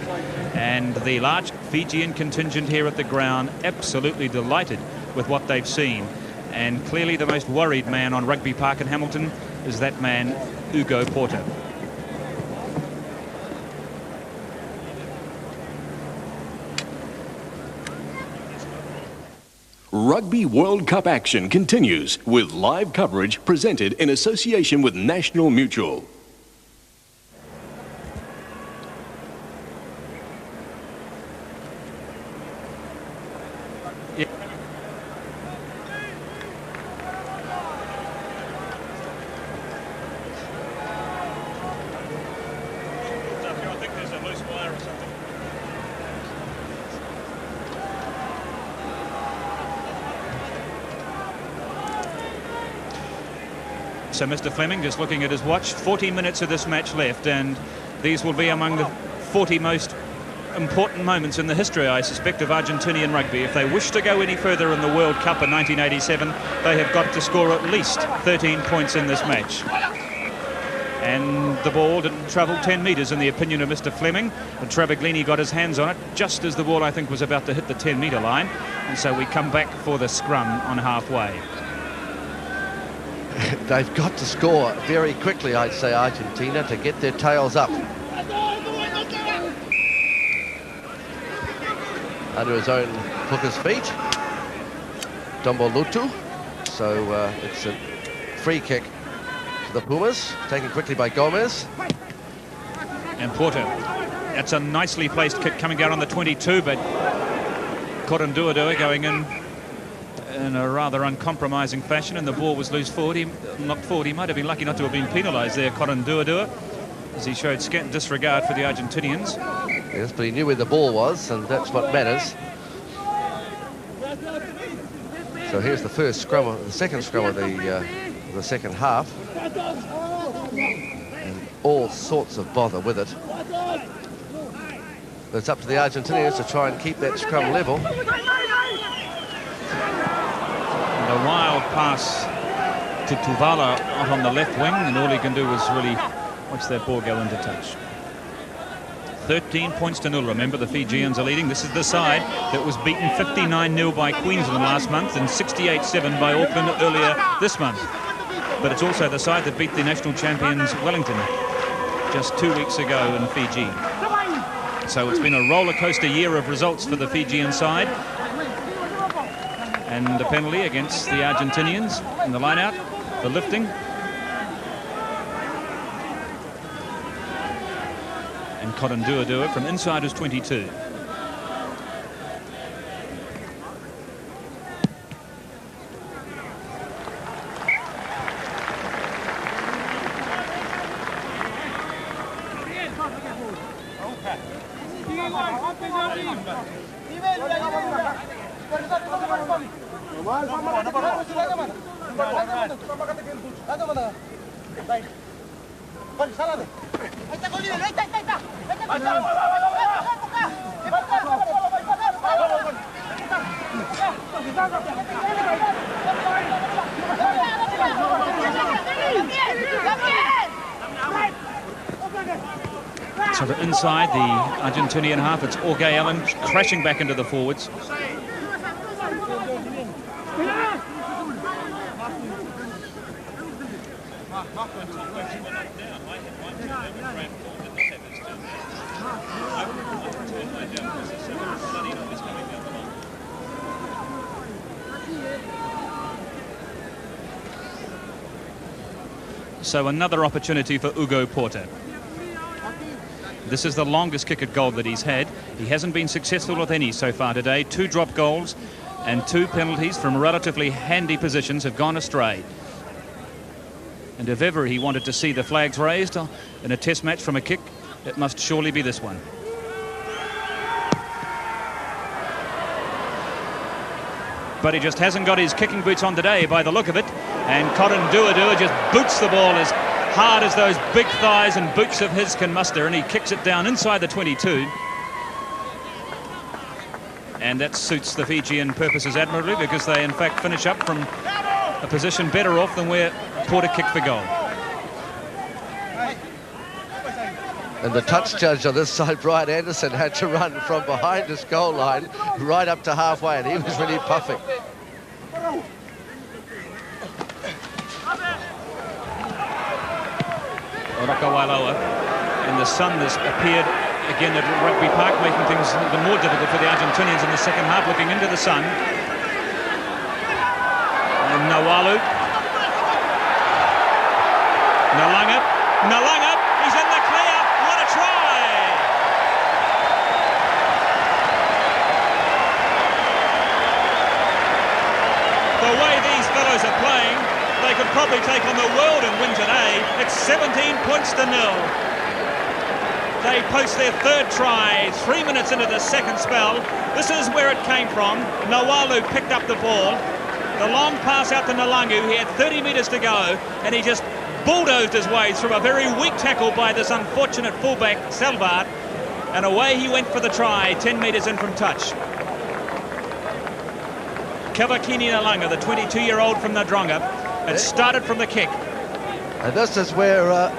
And the large Fijian contingent here at the ground absolutely delighted with what they've seen. And clearly the most worried man on Rugby Park in Hamilton is that man, Ugo Porta. Rugby World Cup action continues with live coverage presented in association with National Mutual. So Mr. Fleming, just looking at his watch, 40 minutes of this match left, and these will be among the 40 most important moments in the history, I suspect, of Argentinian rugby. If they wish to go any further in the World Cup in 1987, they have got to score at least 13 points in this match. And the ball didn't travel 10 metres in the opinion of Mr. Fleming, and Travaglini got his hands on it just as the ball, I think, was about to hit the 10-metre line. And so we come back for the scrum on halfway. They've got to score very quickly, I'd say, Argentina, to get their tails up. Under his own hooker's feet, Dombo Lutu. So it's a free kick to the Pumas, taken quickly by Gomez. And Porter, that's a nicely placed kick coming down on the 22, but Korondua going in a rather uncompromising fashion, and the ball was loose forward. He knocked forward. He might have been lucky not to have been penalised there, Korondua, as he showed scant disregard for the Argentinians. Yes, but he knew where the ball was, and that's what matters. So here's the first scrum, the second scrum of the second half. And all sorts of bother with it. But it's up to the Argentinians to try and keep that scrum level. And a wild pass to Tuvala out on the left wing, and all he can do is really watch that ball go into touch. 13 points to 0. Remember, the Fijians are leading. This is the side that was beaten 59-0 by Queensland last month and 68-7 by Auckland earlier this month. But it's also the side that beat the national champions Wellington just 2 weeks ago in Fiji. So it's been a roller coaster year of results for the Fijian side. And a penalty against the Argentinians in the line-out, the lifting. And Cotton Duadua from inside his 22. So from inside the Argentinian half, it's Jorge Allen crashing back into the forwards. So another opportunity for Hugo Porter. This is the longest kick at goal that he's had. He hasn't been successful with any so far today. 2 drop goals and 2 penalties from relatively handy positions have gone astray. And if ever he wanted to see the flags raised in a test match from a kick, it must surely be this one. But he just hasn't got his kicking boots on today by the look of it. And Cotton Duadua just boots the ball as hard as those big thighs and boots of his can muster, and he kicks it down inside the 22. And that suits the Fijian purposes admirably, because they in fact finish up from a position better off than where Porter kicked for goal. And the touch judge on this side, Brian Anderson, had to run from behind his goal line right up to halfway, and he was really puffing. Rakawailoa, and the sun has appeared again at Rugby Park, making things even more difficult for the Argentinians in the second half, looking into the sun. And Nawalu. Nalanga, he's in the clear, what a try! The way these fellows are playing, they could probably take on the world and win today. It's 17 points to 0. They post their 3rd try 3 minutes into the second spell. This is where it came from. Nawalu picked up the ball. The long pass out to Nalangu. He had 30 metres to go, and he just bulldozed his way through a very weak tackle by this unfortunate fullback, Salvat, and away he went for the try, 10 metres in from touch. Kavakini Nalanga, the 22-year-old from Nadronga, it started from the kick. And this is where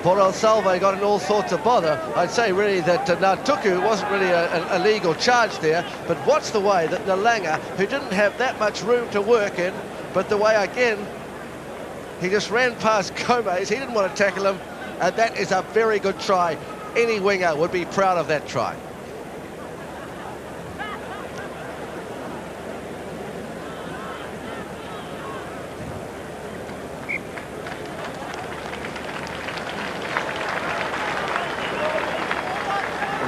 Porel Salve got in all sorts of bother. I'd say really that Natuku wasn't really a legal charge there, but watch the way that Nalanga, who didn't have that much room to work in, but the way again, he just ran past Gomez, he didn't want to tackle him, and that is a very good try. Any winger would be proud of that try.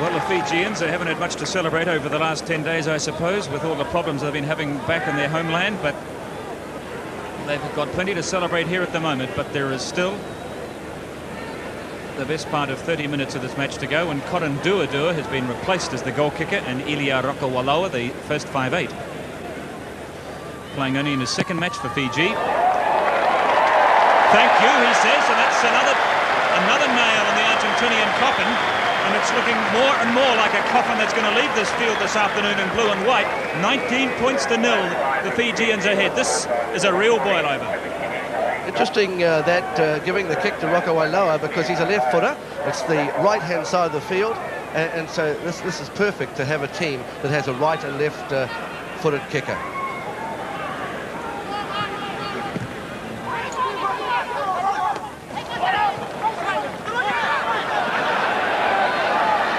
Well, the Fijians haven't had much to celebrate over the last 10 days, I suppose, with all the problems they've been having back in their homeland, but they've got plenty to celebrate here at the moment. But there is still the best part of 30 minutes of this match to go, and Cotton Duadua has been replaced as the goal kicker, and Ilia Rakawailoa the first 5'8". playing only in his second match for Fiji. Thank you, he says, and that's another nail in the Argentinian coffin, and it's looking more and more like a coffin that's going to leave this field this afternoon in blue and white. 19 points to nil, the Fijians ahead. This is a real boil-over. Interesting that giving the kick to Rokawailoa, because he's a left footer. It's the right-hand side of the field, and so this is perfect to have a team that has a right and left footed kicker.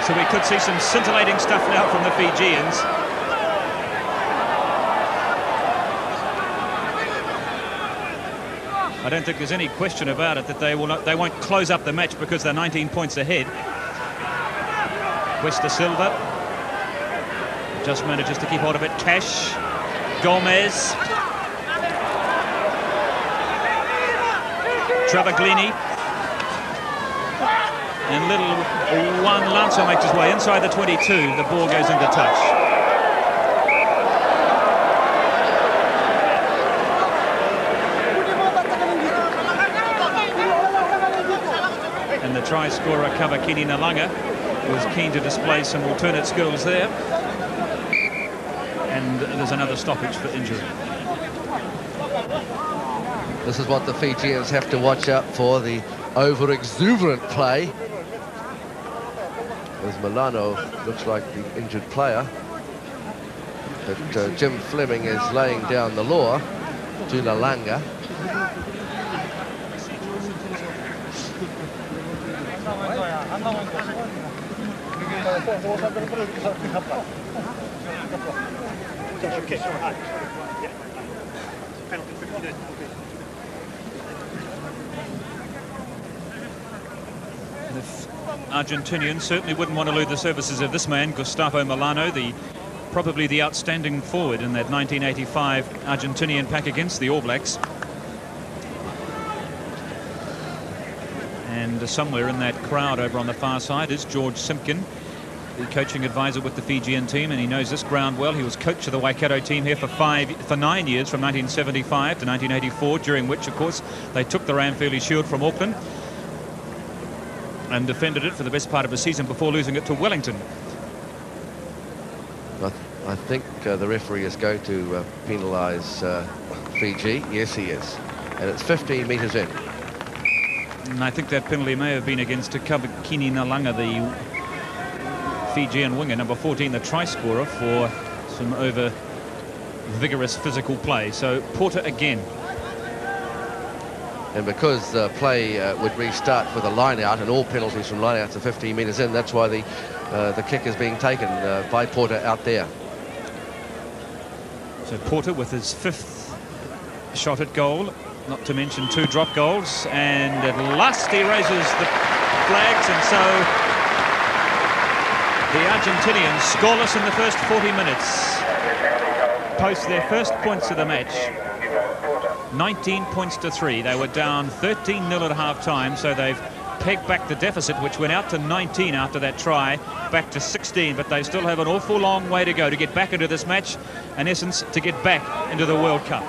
So we could see some scintillating stuff now from the Fijians. I don't think there's any question about it that they won't close up the match because they're 19 points ahead. Westa Silva just manages to keep hold of it. Cash, Gomez, Travaglini, and little Juan Lanza makes his way inside the 22. The ball goes into touch. And the try scorer, Kavakini Nalanga, was keen to display some alternate skills there. And there's another stoppage for injury. This is what the Fijians have to watch out for, the over-exuberant play. As Milano looks like the injured player. But Jim Fleming is laying down the law to Nalanga. The Argentinians certainly wouldn't want to lose the services of this man, Gustavo Milano, probably the outstanding forward in that 1985 Argentinian pack against the All Blacks. And somewhere in that crowd over on the far side is George Simpkin, the coaching advisor with the Fijian team, and he knows this ground well. He was coach of the Waikato team here for 9 years, from 1975 to 1984, during which, of course, they took the Ranfurly Shield from Auckland and defended it for the best part of a season before losing it to Wellington. I think the referee is going to penalise Fiji. Yes, he is. And it's 15 metres in. And I think that penalty may have been against Kavakini Nalanga, the Fijian winger, number 14, the try scorer, for some vigorous physical play. So Porter again. And because the play would restart with a line-out, and all penalties from line-outs are 15 metres in, that's why the kick is being taken by Porter out there. So Porter with his 5th shot at goal, not to mention 2 drop goals, and at last he raises the flags, and so the Argentinians, scoreless in the first 40 minutes, post their first points of the match. 19 points to 3. They were down 13-0 at half-time, so they've pegged back the deficit, which went out to 19 after that try, back to 16, but they still have an awful long way to go to get back into this match, in essence, to get back into the World Cup.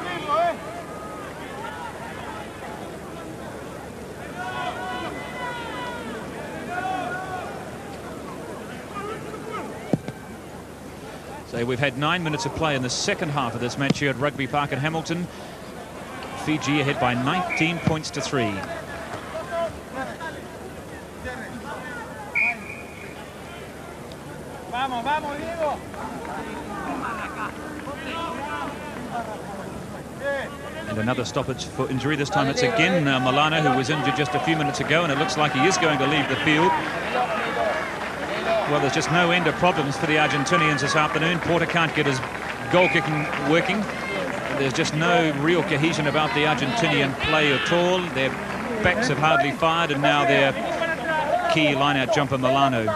So we've had 9 minutes of play in the second half of this match here at Rugby Park in Hamilton. Fiji ahead by 19 points to 3. And another stoppage for injury. This time it's again Milano, who was injured just a few minutes ago, and it looks like he is going to leave the field. Well, there's just no end of problems for the Argentinians this afternoon. Porter can't get his goal kicking working. There's just no real cohesion about the Argentinian play at all. Their backs have hardly fired, and now their key line-out jumper Milano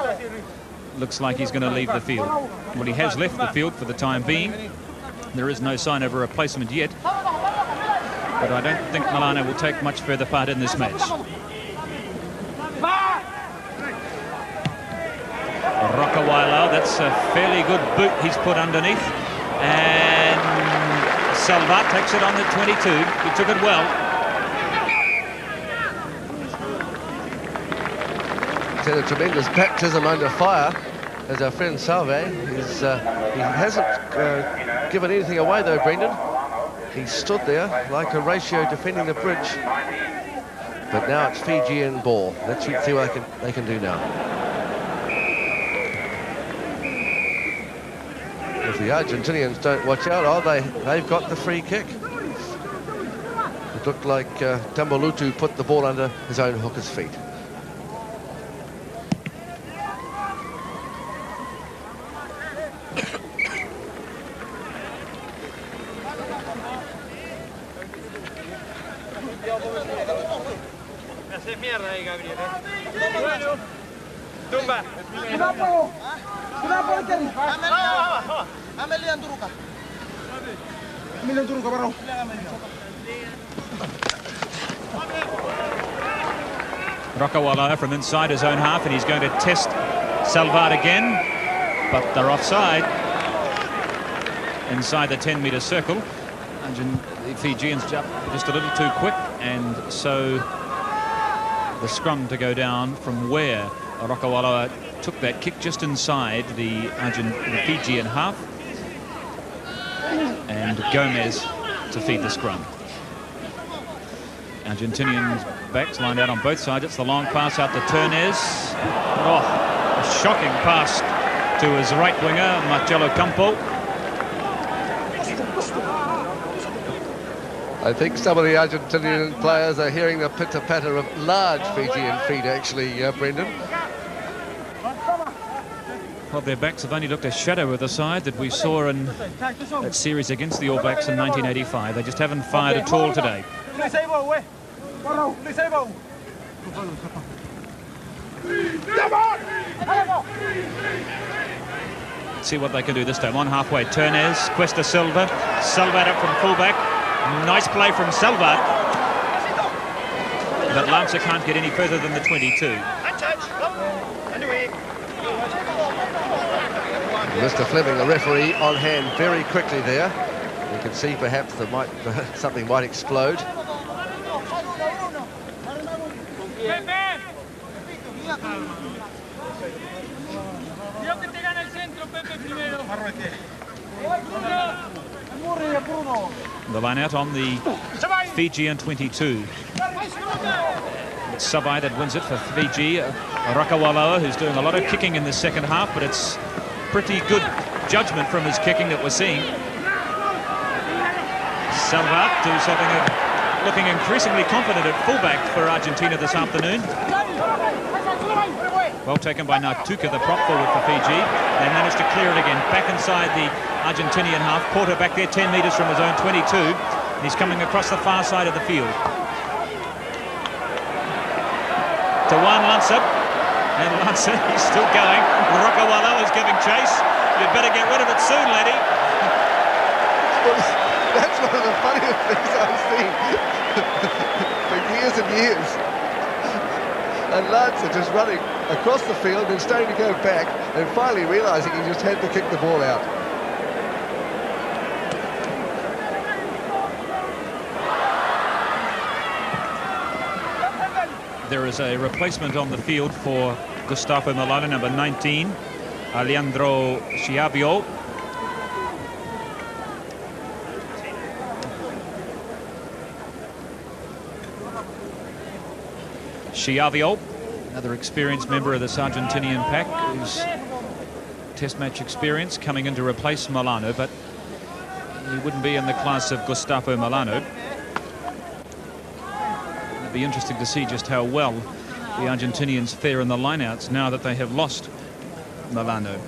looks like he's going to leave the field. Well, he has left the field for the time being. There is no sign of a replacement yet, but I don't think Milano will take much further part in this match. Rokawailoa, that's a fairly good boot he's put underneath, and Salvat takes it on the 22. He took it well. It's had a tremendous baptism under fire as our friend Salve. He hasn't given anything away though, Brendan. He stood there like a ratio defending the bridge. But now it's Fijian ball. Let's see what they can do now. If the Argentinians don't watch out, they've got the free kick. It looked like Tambolutu put the ball under his own hooker's feet. Rokawala from inside his own half, and he's going to test Salvat again, but they're offside inside the 10-metre circle. The Fijians just a little too quick, and so the scrum to go down from where Rokawala took that kick just inside the Fijian half, and Gomez to feed the scrum. Argentinians backs lined out on both sides. It's the long pass out to Ternez. Oh, a shocking pass to his right winger, Marcelo Campo. I think some of the Argentinian players are hearing the pitter-patter of large Fijian feet, actually, Brendan. Well, their backs have only looked a shadow of the side that we saw in that series against the All Blacks in 1985. They just haven't fired at all today. Let's see what they can do this time. On halfway, Ternez, Cuesta Silva, Salvat up from fullback. Nice play from Salvat. But Lancer can't get any further than the 22. Mr. Fleming, the referee, on hand very quickly there. You can see perhaps something might explode. The line out on the Fijian 22. It's Sabai that wins it for Fiji. Rakawaloa, who's doing a lot of kicking in the second half, but it's pretty good judgment from his kicking that we're seeing. Salvat doing something looking increasingly confident at fullback for Argentina this afternoon. Well taken by Natuka, the prop forward for Fiji. They managed to clear it again, back inside the Argentinian half. Porter back there 10 metres from his own 22. And he's coming across the far side of the field. To Juan Lancer. And Lancer, he's still going. Rokawala is giving chase. You'd better get rid of it soon, laddie. That's one of the funniest things I've seen for years and years. And Lancer just running across the field and starting to go back and finally realising he just had to kick the ball out. There is a replacement on the field for Gustavo Milano, number 19, Alejandro Chiavio. Chiavio, another experienced member of this Argentinian pack, who's test match experience, coming in to replace Milano, but he wouldn't be in the class of Gustavo Milano. It'd be interesting to see just how well the Argentinians fare in the lineouts now that they have lost Milano.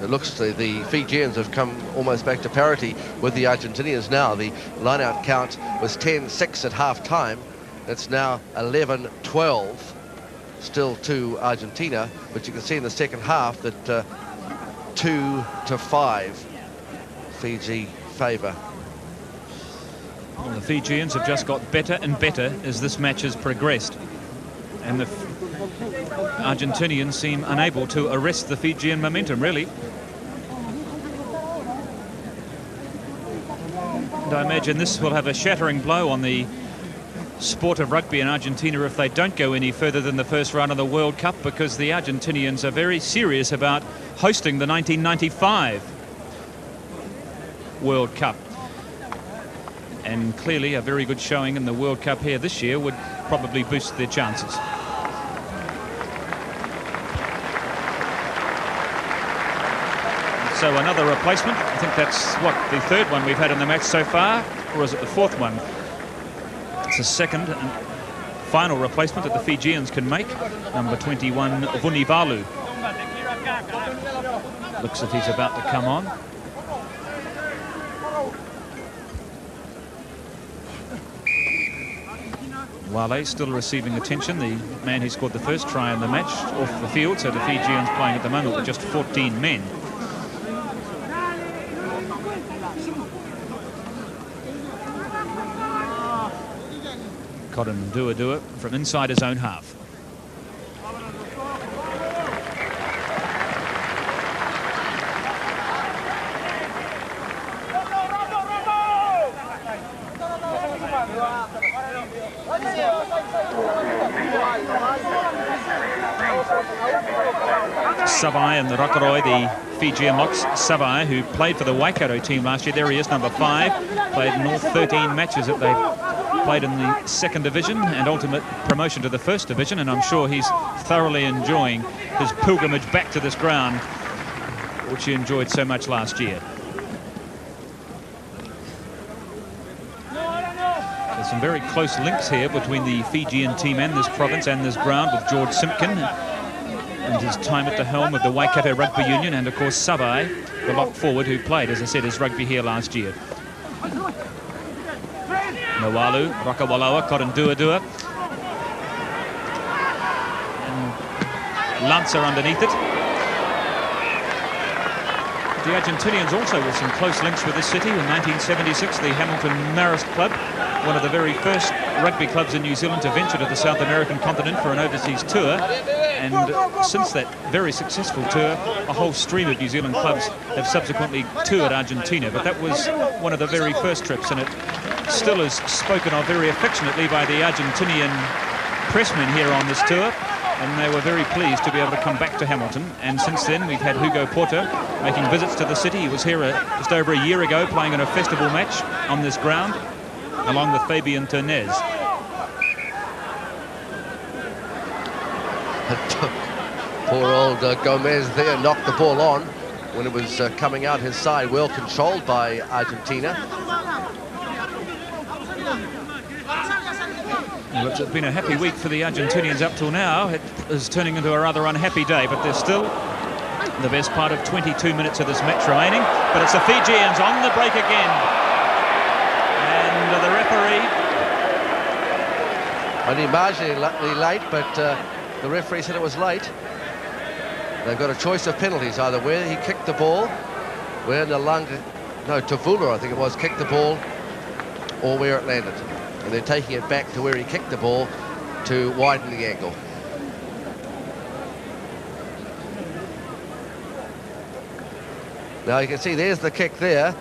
It looks the Fijians have come almost back to parity with the Argentinians now. The lineout count was 10-6 at half-time. It's now 11-12, still to Argentina, but you can see in the second half that 2-5 Fiji favour. Well, the Fijians have just got better and better as this match has progressed, and the Argentinians seem unable to arrest the Fijian momentum, really. And I imagine this will have a shattering blow on the sport of rugby in Argentina if they don't go any further than the first round of the World Cup, because the Argentinians are very serious about hosting the 1995 World Cup. And clearly a very good showing in the World Cup here this year would probably boost their chances. So another replacement. I think that's, what, the third one we've had in the match so far, or is it the fourth one? It's a second and final replacement that the Fijians can make. Number 21, Vunivalu. Looks as if he's about to come on. Wale still receiving attention, the man who scored the first try in the match, off the field. So the Fijians playing at the moment with just 14 men. Cotton Dua from inside his own half. Savai and the Rotoroi, the Fijian locks. Savai, who played for the Waikato team last year, there he is, number 5. Played in all 13 matches that they've played in the second division and ultimate promotion to the first division, and I'm sure he's thoroughly enjoying his pilgrimage back to this ground, which he enjoyed so much last year. There's some very close links here between the Fijian team and this province and this ground, with George Simpkin and his time at the helm of the Waikato Rugby Union, and of course Savai, the lock forward who played, as I said, his rugby here last year. Nawalu, Rakawalawa, Cotton Dua. And Lancer underneath it. The Argentinians also with some close links with this city. In 1976, the Hamilton Marist Club, one of the very first rugby clubs in New Zealand to venture to the South American continent for an overseas tour. And since that very successful tour, a whole stream of New Zealand clubs have subsequently toured Argentina. But that was one of the very first trips, and it still is spoken of very affectionately by the Argentinian pressmen here on this tour. And they were very pleased to be able to come back to Hamilton. And since then, we've had Hugo Porter making visits to the city. He was here just over a year ago playing in a festival match on this ground, along with Fabian Ternez. Poor old Gomez there knocked the ball on when it was coming out his side, well controlled by Argentina. Well, it's been a happy week for the Argentinians up till now. It is turning into a rather unhappy day, but there's still the best part of 22 minutes of this match remaining. But it's the Fijians on the break again. And the referee... Only marginally late, but the referee said it was late. They've got a choice of penalties, either where he kicked the ball, where Tavula, I think it was, kicked the ball, or where it landed. And they're taking it back to where he kicked the ball to widen the angle. Now you can see there's the kick there,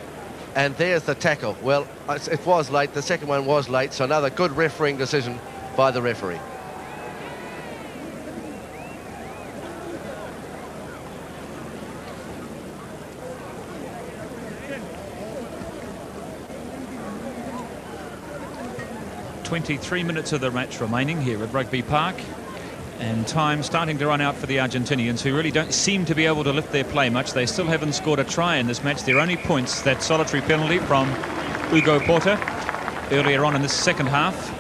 and there's the tackle. Well, it was late. The second one was late, so another good refereeing decision by the referee. .23 minutes of the match remaining here at Rugby Park, and time starting to run out for the Argentinians, who really don't seem to be able to lift their play much. They still haven't scored a try in this match. Their only points, that solitary penalty from Hugo Porter earlier on in this second half.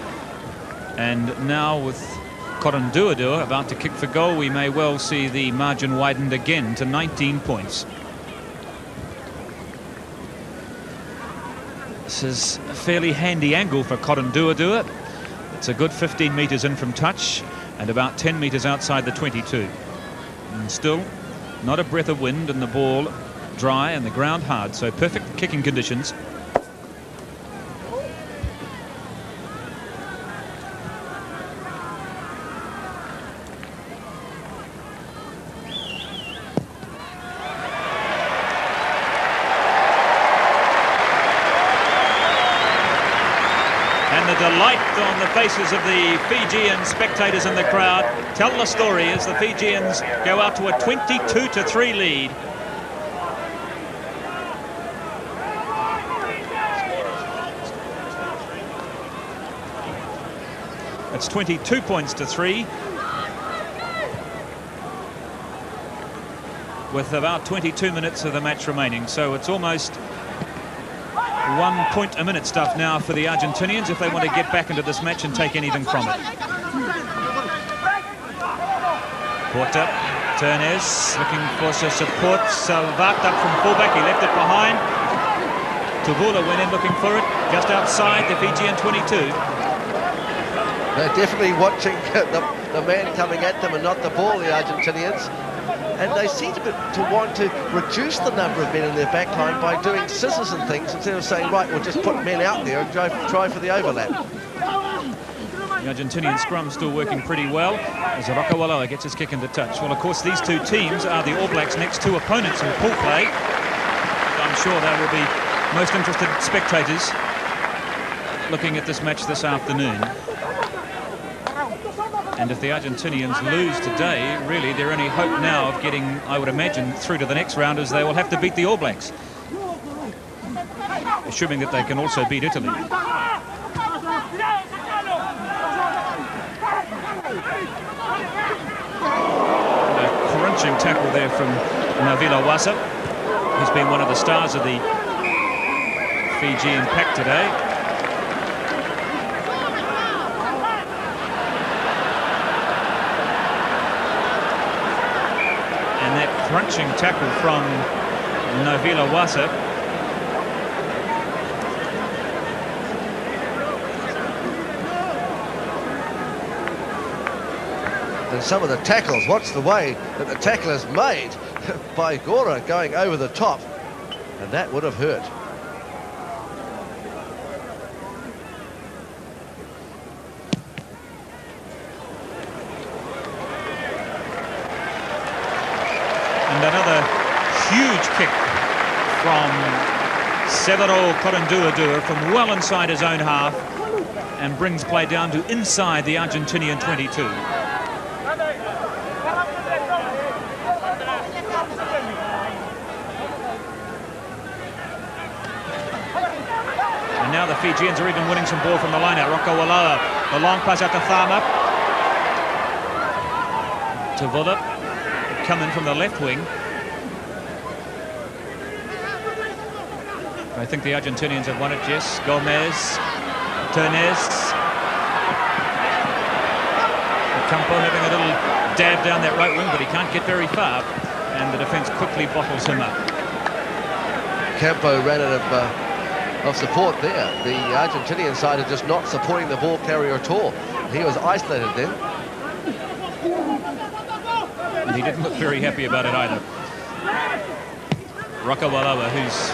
And now with Cotton Dua about to kick for goal, we may well see the margin widened again to 19 points. This is a fairly handy angle for Cotton Dua. It's a good 15 metres in from touch and about 10 metres outside the 22. And still not a breath of wind, and the ball dry and the ground hard, so perfect kicking conditions. And the delight on the faces of the Fijian spectators in the crowd tell the story as the Fijians go out to a 22-3 lead. It's 22 points to 3. With about 22 minutes of the match remaining. So it's almost 1 point a minute stuff now for the Argentinians if they want to get back into this match and take anything from it. Porter, Turnez looking for some support. Salvat up from fullback, he left it behind. Tuvula went in looking for it, just outside the Fijian 22. They're definitely watching the man coming at them and not the ball, the Argentinians. And they seem to want to reduce the number of men in their back line by doing scissors and things instead of saying, right, we'll just put men out there and try for the overlap. The Argentinian scrum still working pretty well as Rakawaloa gets his kick into touch. Well, of course, these two teams are the All Blacks' next two opponents in pool play. I'm sure they will be most interested spectators looking at this match this afternoon. And if the Argentinians lose today, really their only hope now of getting, I would imagine, through to the next round is they will have to beat the All Blacks. Assuming that they can also beat Italy. And a crunching tackle there from Navila Wasa, who's been one of the stars of the Fijian pack today. Crunching tackle from Navila Wasa. And some of the tackles, watch the way that the tackle is made by Gora going over the top, and that would have hurt. And another huge kick from Severo Koranduadua from well inside his own half and brings play down to inside the Argentinian 22. And now the Fijians are even winning some ball from the line out. Rakawaloa, the long pass out to Thama. Tuvula. Come in from the left wing. I think the Argentinians have won it, yes. Gomez, Turnez. Campo having a little dab down that right wing, but he can't get very far, and the defence quickly bottles him up. Campo ran out of support there. The Argentinian side are just not supporting the ball carrier at all. He was isolated then. And he didn't look very happy about it either. Rakawaloa, who's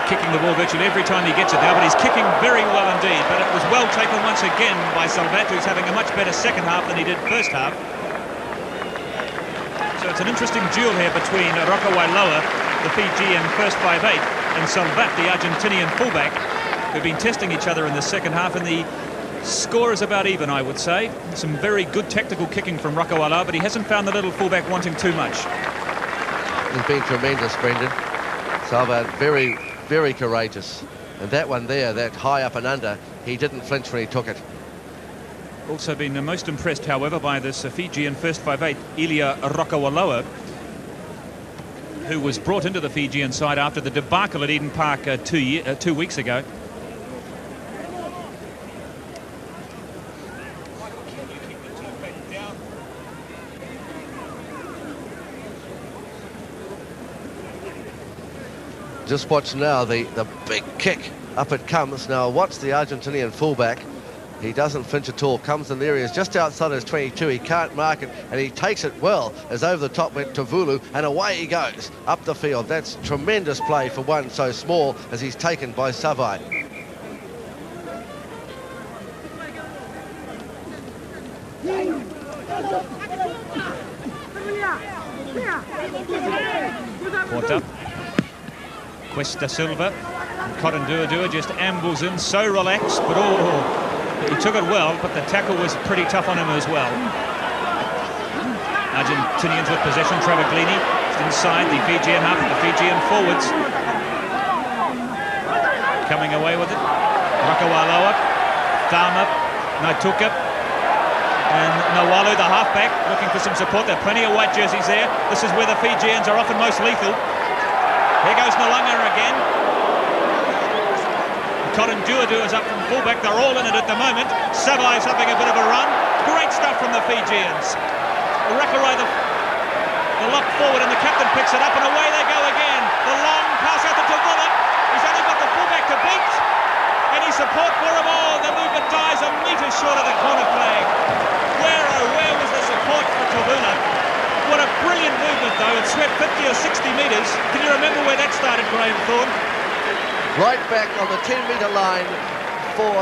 kicking the ball virtually every time he gets it now, but he's kicking very well indeed. But it was well taken once again by Salvat, who's having a much better second half than he did first half. So it's an interesting duel here between Rakawaloa, the Fijian first 5'8", and Salvat, the Argentinian fullback, who've been testing each other in the second half, and the score is about even, I would say. Some very good tactical kicking from Rakawaloa, but he hasn't found the little fullback wanting too much. He's been tremendous, Brendan. Salvat, very, very courageous. And that one there, that high up and under, he didn't flinch when he took it. Also been most impressed, however, by this Fijian first 5'8", Ilia Rakawaloa, who was brought into the Fijian side after the debacle at Eden Park 2 weeks ago. Just watch now the big kick. Up it comes. Now watch the Argentinian fullback. He doesn't flinch at all. Comes in there. He is just outside his 22. He can't mark it, and he takes it well as over the top went Tuvulu, and away he goes up the field. That's tremendous play for one so small as he's taken by Savai. Porter. Cuesta Silva. Cotton Duadua just ambles in, so relaxed, but he took it well, but the tackle was pretty tough on him as well. Argentinians with possession. Travaglini inside the Fijian half, the Fijian forwards coming away with it. Rakawaloa, Thama, Naituka, and Nawalu, the halfback, looking for some support. There are plenty of white jerseys there. This is where the Fijians are often most lethal. Here goes Nalanga again. Cotton Duadua is up from fullback. They're all in it at the moment. Savai's having a bit of a run. Great stuff from the Fijians. Rakarai, the lock forward, and the captain picks it up, and away they go again. The long pass out to Tavula. He's only got the fullback to beat. Any support for him? Oh, the movement dies a metre short of the corner flag. Where was the support for Tavula? What a brilliant movement, though. It swept 50 or 60 metres. Can you remember where that started, Graham Thorne? Right back on the 10-metre line for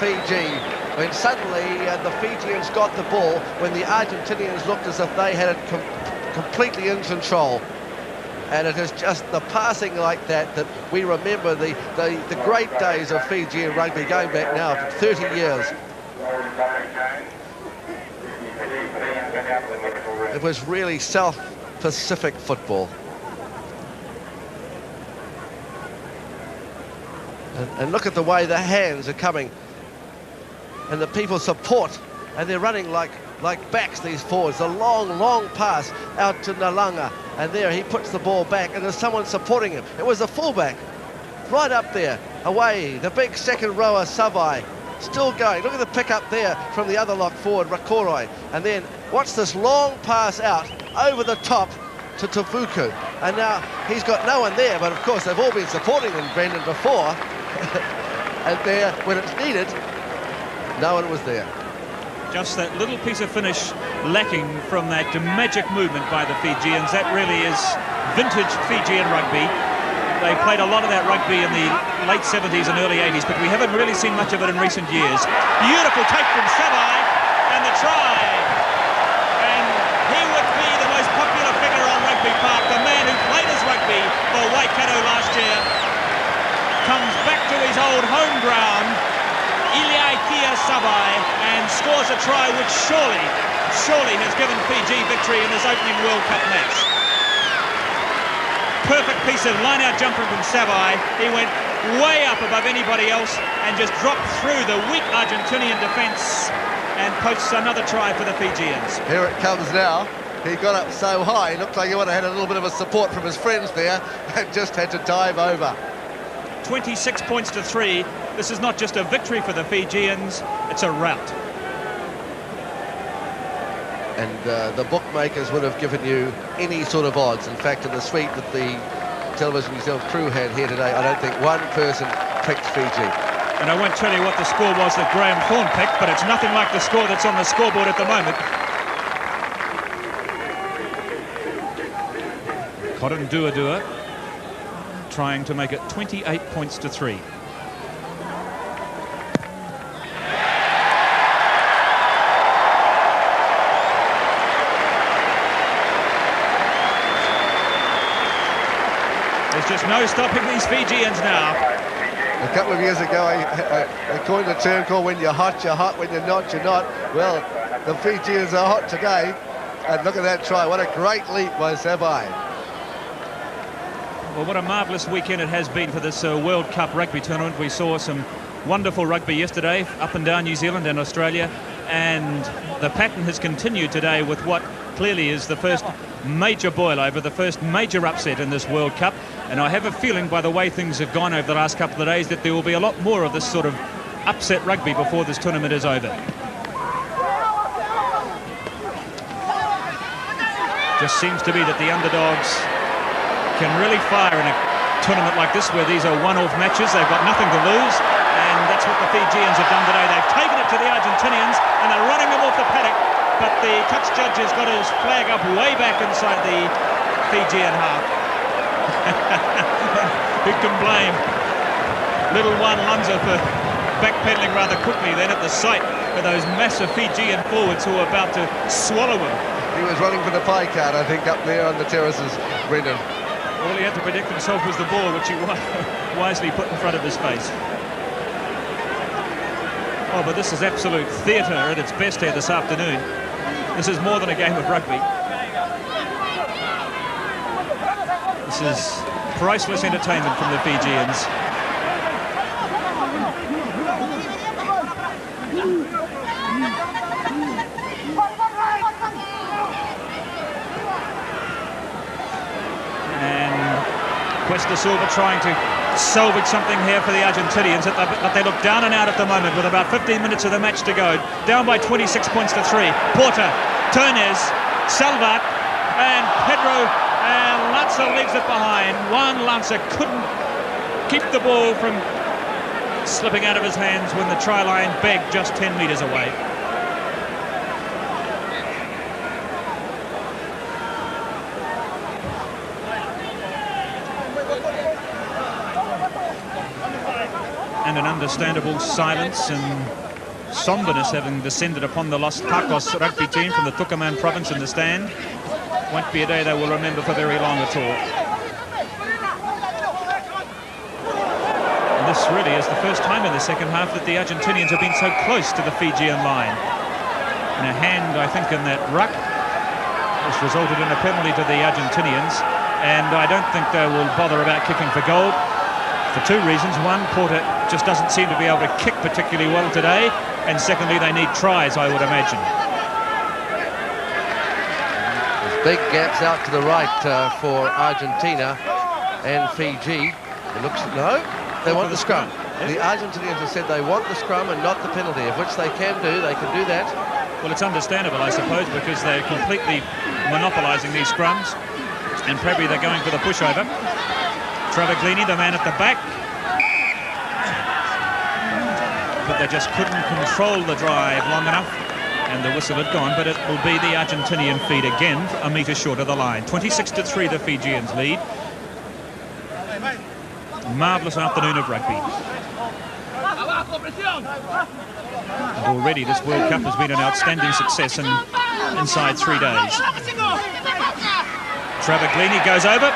Fiji. When suddenly the Fijians got the ball, when the Argentinians looked as if they had it completely in control. And it is just the passing like that we remember the great days of Fijian rugby, going back now for 30 years. It was really South Pacific football. And look at the way the hands are coming. And the people support, and they're running like backs, these forwards. The long pass out to Nalanga, and there he puts the ball back, and there's someone supporting him. It was the fullback, right up there, away. The big second rower, Savai, still going. Look at the pick up there from the other lock forward, Rakoroi. And then watch this long pass out over the top to Tavuku. And now he's got no one there, but of course they've all been supporting him, Brendan, before. And there, when it's needed, no one was there. Just that little piece of finish lacking from that magic movement by the Fijians. That really is vintage Fijian rugby. They played a lot of that rugby in the late 70s and early 80s, but we haven't really seen much of it in recent years. Beautiful take from Savai, and the try. And he would be the most popular figure on Rugby Park, the man who played his rugby for Waikato last year. Comes back to his old home ground, Iliaikia Savai, and scores a try which surely has given Fiji victory in this opening World Cup match. Perfect piece of line-out jumper from Savai. He went way up above anybody else and just dropped through the weak Argentinian defence and posts another try for the Fijians. Here it comes now. He got up so high, it looked like he would have had a little bit of a support from his friends there and just had to dive over. 26 points to 3. This is not just a victory for the Fijians, it's a rout. And the bookmakers would have given you any sort of odds. In fact, in the suite that the Television New Zealand crew had here today, I don't think one person picked Fiji. And I won't tell you what the score was that Graham Thorne picked, but it's nothing like the score that's on the scoreboard at the moment. Cotton Duadua trying to make it 28 points to 3. There's just no stopping these Fijians now. A couple of years ago, I coined a term called when you're hot, when you're not, you're not. Well, the Fijians are hot today. And look at that try. What a great leap by Savai. Well, what a marvellous weekend it has been for this World Cup rugby tournament. We saw some wonderful rugby yesterday, up and down New Zealand and Australia. And the pattern has continued today with what clearly is the first major boil-over, the first major upset in this World Cup. And I have a feeling, by the way things have gone over the last couple of days, that there will be a lot more of this sort of upset rugby before this tournament is over. Just seems to be that the underdogs can really fire in a tournament like this, where these are one-off matches. They've got nothing to lose, and that's what the Fijians have done today. They've taken it to the Argentinians, and they're running them off the paddock, but the touch judge has got his flag up way back inside the Fijian half. Who can blame little one Lanza for backpedaling rather quickly then at the sight of those massive Fijian forwards who are about to swallow him. He was running for the pie card, I think, up there on the terraces, Brendan. All he had to protect himself was the ball, which he wisely put in front of his face. Oh, but this is absolute theatre at its best here this afternoon. This is more than a game of rugby. This is priceless entertainment from the Fijians. Cuesta Silva trying to salvage something here for the Argentinians, but they look down and out at the moment with about 15 minutes of the match to go. Down by 26 points to 3. Porter, Turnez, Salvat, and Pedro, and Lanza leaves it behind. Juan Lanza couldn't keep the ball from slipping out of his hands when the try line begged just 10 metres away. And an understandable silence and somberness having descended upon the Los Tacos rugby team from the Tucumán province in the stand. Won't be a day they will remember for very long at all. And this really is the first time in the second half that the Argentinians have been so close to the Fijian line. And a hand, I think, in that ruck has resulted in a penalty to the Argentinians, and I don't think they will bother about kicking for goal. For two reasons. One, Porter just doesn't seem to be able to kick particularly well today, and secondly, they need tries, I would imagine. There's big gaps out to the right for Argentina and Fiji. It looks, no, they want the scrum. The Argentinians have said they want the scrum and not the penalty, of which they can do that. Well, it's understandable, I suppose, because they're completely monopolising these scrums, and probably they're going for the pushover. Travaglini, the man at the back, but they just couldn't control the drive long enough, and the whistle had gone. But it will be the Argentinian feed again, a metre short of the line. 26-3 the Fijians lead. Marvellous afternoon of rugby. And already this World Cup has been an outstanding success inside 3 days. Travaglini goes over.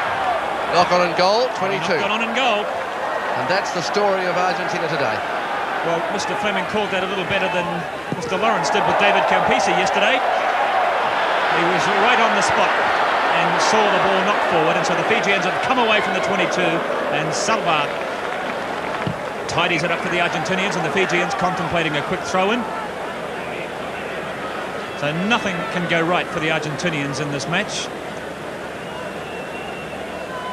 Knock on and goal, 22. Knock on and goal. And that's the story of Argentina today. Well, Mr. Fleming called that a little better than Mr. Lawrence did with David Campisi yesterday. He was right on the spot and saw the ball knocked forward, and so the Fijians have come away from the 22, and Salva tidies it up for the Argentinians, and the Fijians contemplating a quick throw-in. So nothing can go right for the Argentinians in this match.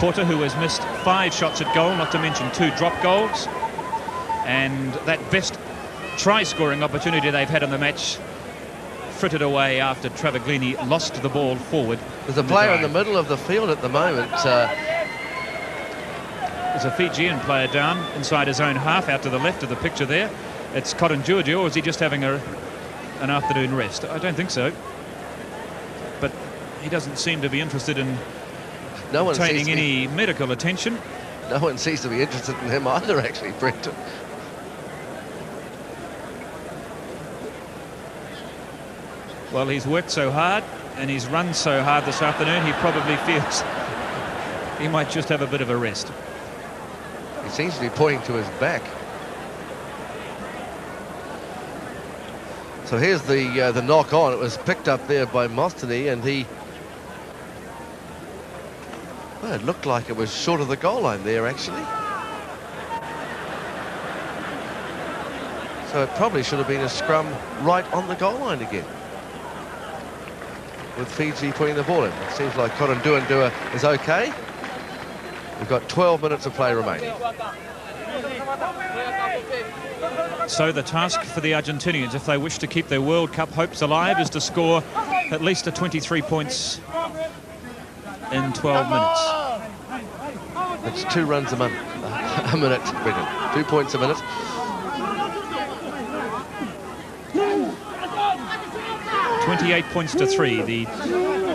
Porter, who has missed 5 shots at goal, not to mention 2 drop goals, and that best try-scoring opportunity they've had in the match frittered away after Travaglini lost the ball forward. There's a player in the middle of the field at the moment. There's a Fijian player down inside his own half, out to the left of the picture there. It's Cotton Georgia, or is he just having an afternoon rest? I don't think so. But he doesn't seem to be interested in obtaining any medical attention. No one seems to be interested in him either, actually, Brenton. Well, he's worked so hard and he's run so hard this afternoon, he probably feels he might just have a bit of a rest. He seems to be pointing to his back. So here's the knock on. It was picked up there by Mostany, and well, it looked like it was short of the goal line there, actually. So it probably should have been a scrum right on the goal line again, with Fiji putting the ball in. It seems like Cotton Duandua is okay. We've got 12 minutes of play remaining. So the task for the Argentinians, if they wish to keep their World Cup hopes alive, is to score at least 23 points in 12 minutes. That's 2 runs a minute, Brendan. 2 points a minute. 28 points to 3. The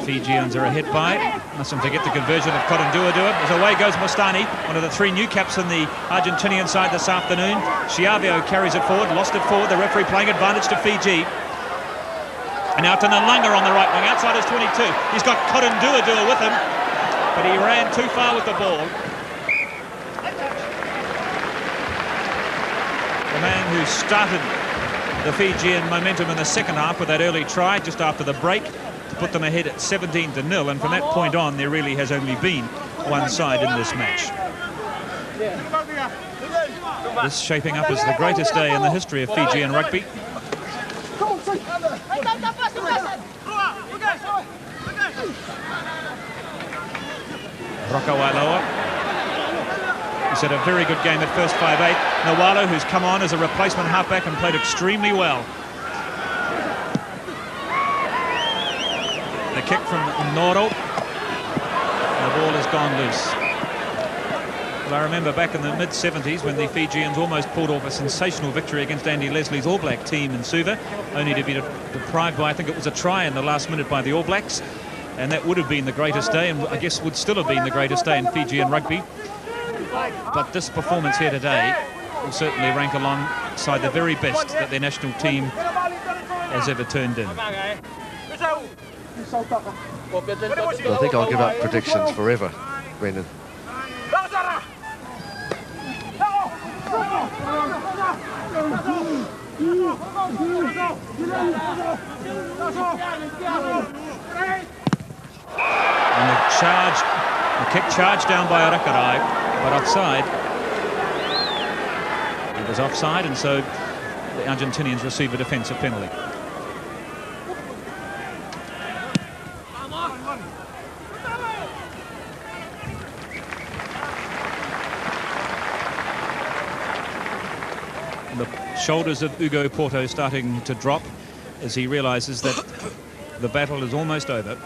Fijians are ahead by. Mustn't forget the conversion of Cotton Duandua. As away goes Mostany, one of the 3 new caps on the Argentinian side this afternoon. Chiavio carries it forward, lost it forward. The referee playing advantage to Fiji. And out to Nalanga on the right wing, outside his 22. He's got Cotton Duandua with him. but he ran too far with the ball. The man who started the Fijian momentum in the second half with that early try just after the break to put them ahead at 17-0, and from that point on there really has only been one side in this match. This shaping up as the greatest day in the history of Fijian rugby. Rokawailoa. He's had a very good game at first 5'8". Nawalo, who's come on as a replacement halfback and played extremely well. The kick from Noro. The ball has gone loose. Well, I remember back in the mid-70s when the Fijians almost pulled off a sensational victory against Andy Leslie's All Black team in Suva, only to be deprived by, I think it was a try in the last minute by the All Blacks. And that would have been the greatest day, and I guess would still have been the greatest day in Fijian rugby. But this performance here today will certainly rank alongside the very best that their national team has ever turned in. I think I'll give up predictions forever, Brendan. And the kick charged down by Arakarai, but offside. It was offside, and so the Argentinians receive a defensive penalty. The shoulders of Ugo Porto starting to drop as he realizes that the battle is almost over,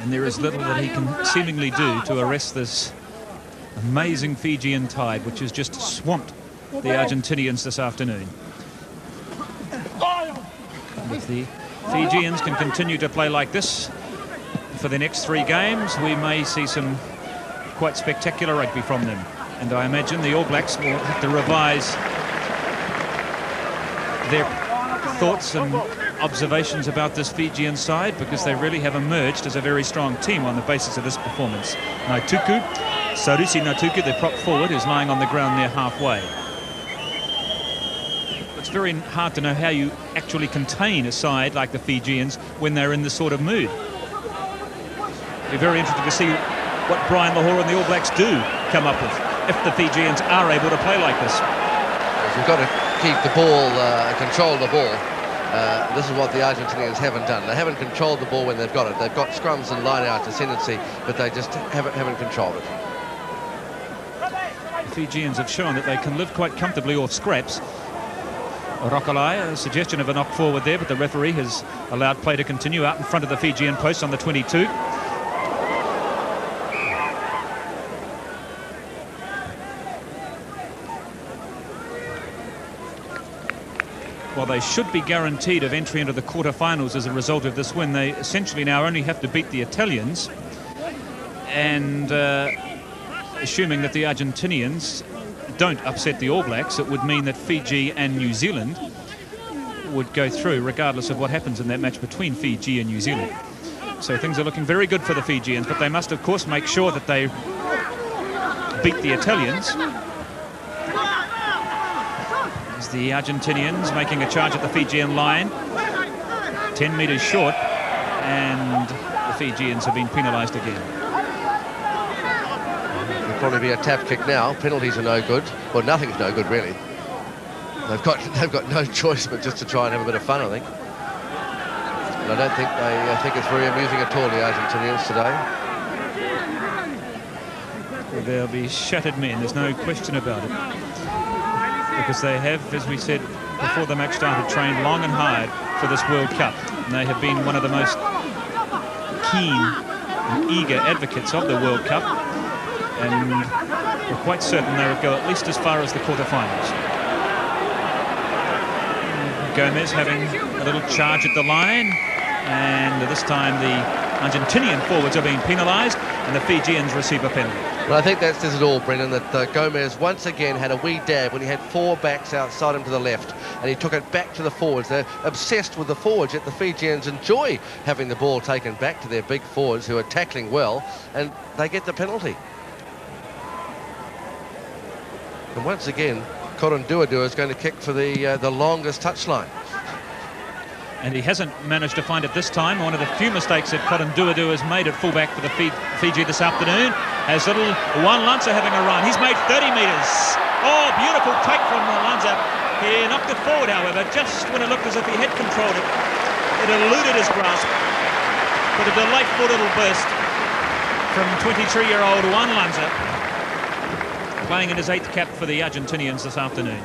and there is little that he can seemingly do to arrest this amazing Fijian tide which has just swamped the Argentinians this afternoon. If the Fijians can continue to play like this for the next 3 games, we may see some quite spectacular rugby from them, and I imagine the All Blacks will have to revise their thoughts and observations about this Fijian side, because they really have emerged as a very strong team on the basis of this performance. Naituku, Sarusi Natuku, the prop forward, is lying on the ground near halfway. It's very hard to know how you actually contain a side like the Fijians when they're in this sort of mood. Be very interested to see what Brian Lahore and the All Blacks do come up with if the Fijians are able to play like this. You've got to keep the ball, control the ball. This is what the Argentinians haven't done. They haven't controlled the ball when they've got it. They've got scrums and line-out ascendancy, but they just haven't controlled it. The Fijians have shown that they can live quite comfortably off scraps. Rokalai, a suggestion of a knock forward there, but the referee has allowed play to continue out in front of the Fijian post on the 22. While they should be guaranteed of entry into the quarterfinals as a result of this win, they essentially now only have to beat the Italians, and assuming that the Argentinians don't upset the All Blacks, it would mean that Fiji and New Zealand would go through regardless of what happens in that match between Fiji and New Zealand. So things are looking very good for the Fijians, but they must of course make sure that they beat the Italians. As the Argentinians making a charge at the Fijian line, 10 metres short, and the Fijians have been penalised again. It'll probably be a tap kick now. Penalties are no good. Well, nothing's no good really. They've got no choice but just to try and have a bit of fun, I think. And I don't think they think it's very amusing at all, the Argentinians today. They'll be shattered men, there's no question about it. Because they have, as we said before the match started, trained long and hard for this World Cup. And they have been one of the most keen and eager advocates of the World Cup. And we're quite certain they would go at least as far as the quarterfinals. Gomez having a little charge at the line. And this time the Argentinian forwards are being penalised and the Fijians receive a penalty. Well, I think that says it all, Brendan, that Gomez once again had a wee dab when he had 4 backs outside him to the left, and he took it back to the forwards. They're obsessed with the forwards, yet the Fijians enjoy having the ball taken back to their big forwards who are tackling well, and they get the penalty. And once again, Koronduadua is going to kick for the longest touchline. And he hasn't managed to find it this time. One of the few mistakes that Koronduadua has made at fullback for the Fiji this afternoon. Has little Juan Lanza having a run. He's made 30 metres. Oh, beautiful take from Lanza. He knocked it forward, however, just when it looked as if he had controlled it. It eluded his grasp. But a delightful little burst from 23-year-old Juan Lanza, playing in his 8th cap for the Argentinians this afternoon.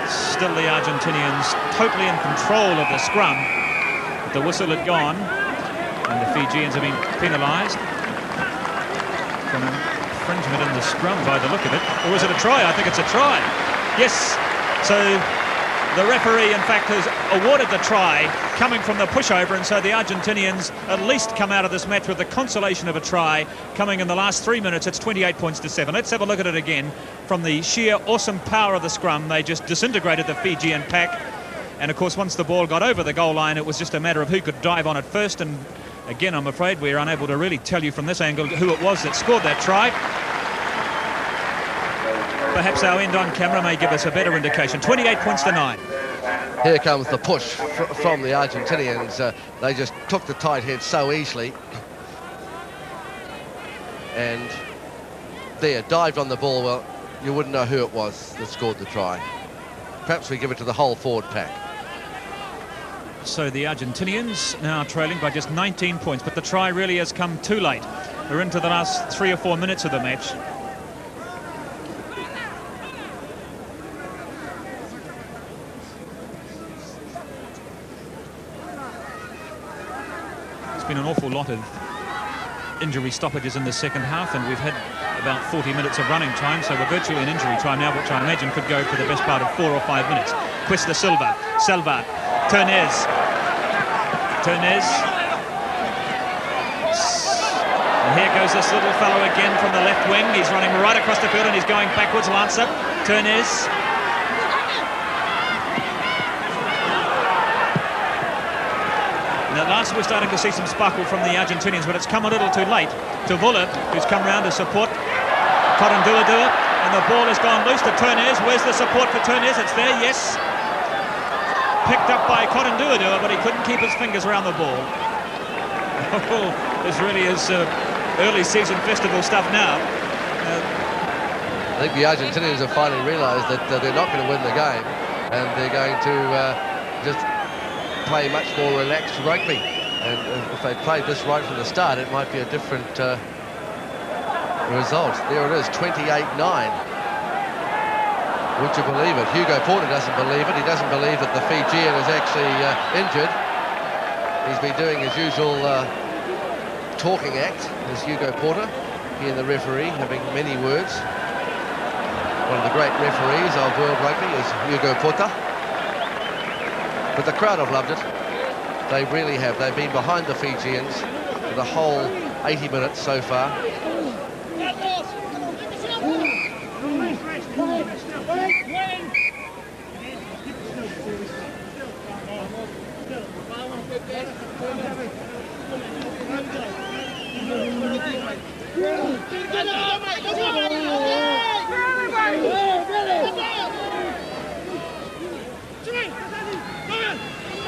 Still the Argentinians totally in control of the scrum. But the whistle had gone, and the Fijians have been penalised for an infringement in the scrum by the look of it. Or is it a try? I think it's a try. Yes. So the referee, in fact, has awarded the try coming from the pushover, and so the Argentinians at least come out of this match with the consolation of a try coming in the last 3 minutes. It's 28 points to 7. Let's have a look at it again. From the sheer awesome power of the scrum, they just disintegrated the Fijian pack, and of course once the ball got over the goal line, it was just a matter of who could dive on it first. And again, I'm afraid we're unable to really tell you from this angle who it was that scored that try. Perhaps our end-on camera may give us a better indication. 28 points to 9. Here comes the push from the Argentinians. They just took the tight head so easily. And there, dived on the ball. Well, you wouldn't know who it was that scored the try. Perhaps we give it to the whole forward pack. So the Argentinians now trailing by just 19 points, but the try really has come too late. We're into the last 3 or 4 minutes of the match. Been an awful lot of injury stoppages in the second half, and we've had about 40 minutes of running time, so we're virtually in injury time now, which I imagine could go for the best part of 4 or 5 minutes. Cuesta Silva, Salvat, Ternez, and here goes this little fellow again from the left wing. He's running right across the field and he's going backwards. Lanza, Ternez. At last we're starting to see some sparkle from the Argentinians, but it's come a little too late. To Vuller, who's come round to support Koronduadua, and the ball has gone loose to Ternez. Where's the support for Ternez? It's there, yes. Picked up by Koronduadua, but he couldn't keep his fingers around the ball. Oh, this really is early season festival stuff now. I think the Argentinians have finally realised that they're not going to win the game, and they're going to just play much more relaxed rugby, and if they played this right from the start, it might be a different result. There it is, 28-9. Would you believe it? Hugo Porter doesn't believe it. He doesn't believe that the Fijian is actually injured. He's been doing his usual talking act, as Hugo Porter. He and the referee having many words. One of the great referees of world rugby is Hugo Porter. But the crowd have loved it. They really have. They've been behind the Fijians for the whole 80 minutes so far.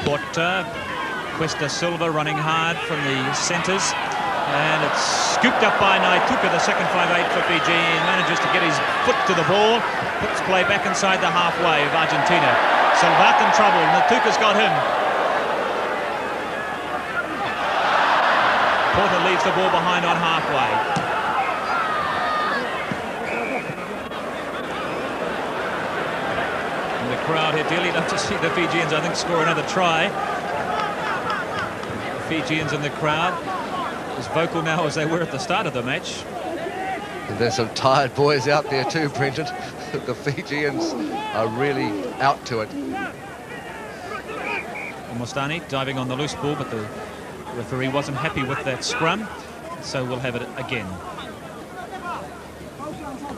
Porter, Cuesta Silva running hard from the centres, and it's scooped up by Naituka, the second 5'8" for Fiji, and manages to get his foot to the ball, puts play back inside the halfway of Argentina. Salvat in trouble, Naituka's got him. Porter leaves the ball behind on halfway. And the crowd here dearly love to see the Fijians, I think, score another try. The Fijians in the crowd as vocal now as they were at the start of the match. And there's some tired boys out there too, Brendan. The Fijians are really out to it. Mostani diving on the loose ball, but the Referee wasn't happy with that scrum, so we'll have it again.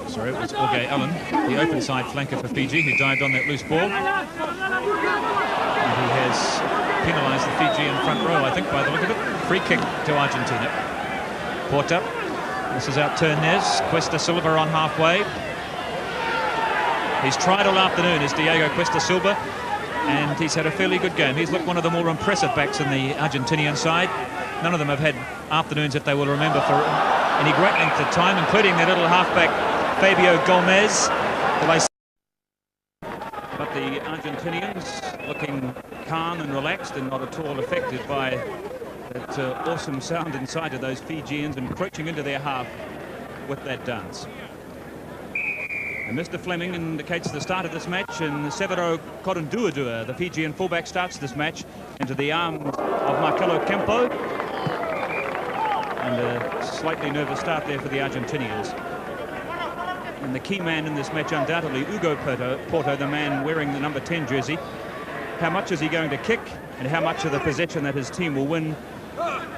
Sorry, it was Jorge Allen, the open side flanker for Fiji, who dived on that loose ball. And he has penalised the Fijian front row, I think, by the look of it. Free kick to Argentina. Porter. This is out Ternez. Cuesta Silva on halfway. He's tried all afternoon, is Diego Cuesta Silva, and he's had a fairly good game. He's looked one of the more impressive backs in the Argentinian side. None of them have had afternoons that they will remember for any great length of time, including their little halfback Fabio Gomez. But the Argentinians looking calm and relaxed and not at all affected by that awesome sound inside of those Fijians encroaching into their half with that dance. And Mr. Fleming indicates the start of this match, and Severo Korunduadua, the Fijian fullback, starts this match into the arms of Marcelo Campo. And a slightly nervous start there for the Argentinians. And the key man in this match, undoubtedly, Ugo Porto, the man wearing the number 10 jersey. How much is he going to kick, and how much of the possession that his team will win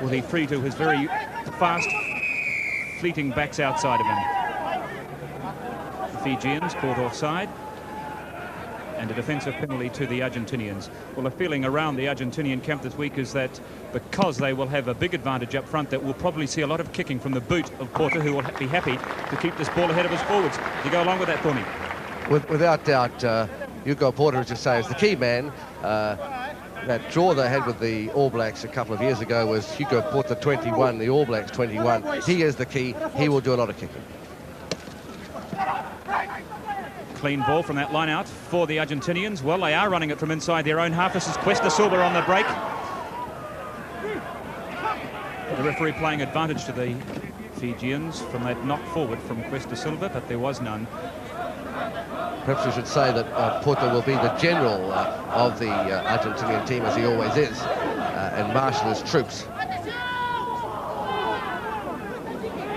will he free to his very fast, fleeting backs outside of him? The Fijians caught offside, and a defensive penalty to the Argentinians. Well, the feeling around the Argentinian camp this week is that because they will have a big advantage up front, that we'll probably see a lot of kicking from the boot of Porter, who will be happy to keep this ball ahead of his forwards. Do you go along with that, Tony? Without doubt, Ugo Porter, as you say, is the key man. That draw they had with the All Blacks a couple of years ago was Hugo Porter 21, the All Blacks 21. He is the key. He will do a lot of kicking. Clean ball from that line out for the Argentinians. Well, they are running it from inside their own half. This is Cuesta Silva on the break. The referee playing advantage to the Fijians from that knock forward from Cuesta Silva, but there was none. Perhaps we should say that Porter will be the general of the Argentinian team, as he always is, and marshal his troops.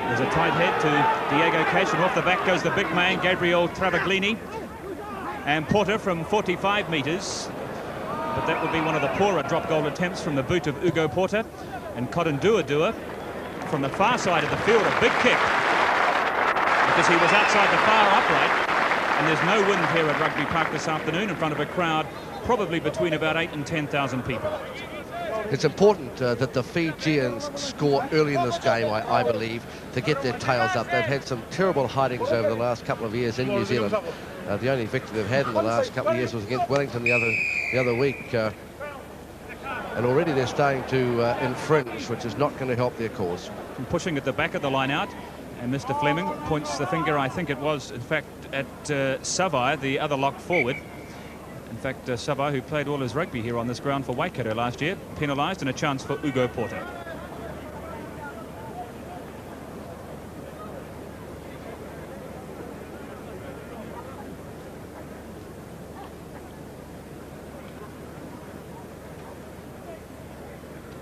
There's a tight head to Diego Cash, and off the back goes the big man, Gabriel Travaglini. And Porter from 45 metres. But that would be one of the poorer drop goal attempts from the boot of Ugo Porter. And Korunduadua from the far side of the field, a big kick. Because he was outside the far upright. And there's no wind here at Rugby Park this afternoon in front of a crowd probably between about 8,000 and 10,000 people. It's important that the Fijians score early in this game, I believe, to get their tails up. They've had some terrible hidings over the last couple of years in New Zealand. The only victory they've had in the last couple of years was against Wellington the other week. And already they're starting to infringe, which is not going to help their cause. And pushing at the back of the line out, and Mr. Fleming points the finger, I think it was, in fact, at Savai, the other lock forward. In fact, Savai, who played all his rugby here on this ground for Waikato last year, penalised, and a chance for Ugo Porter.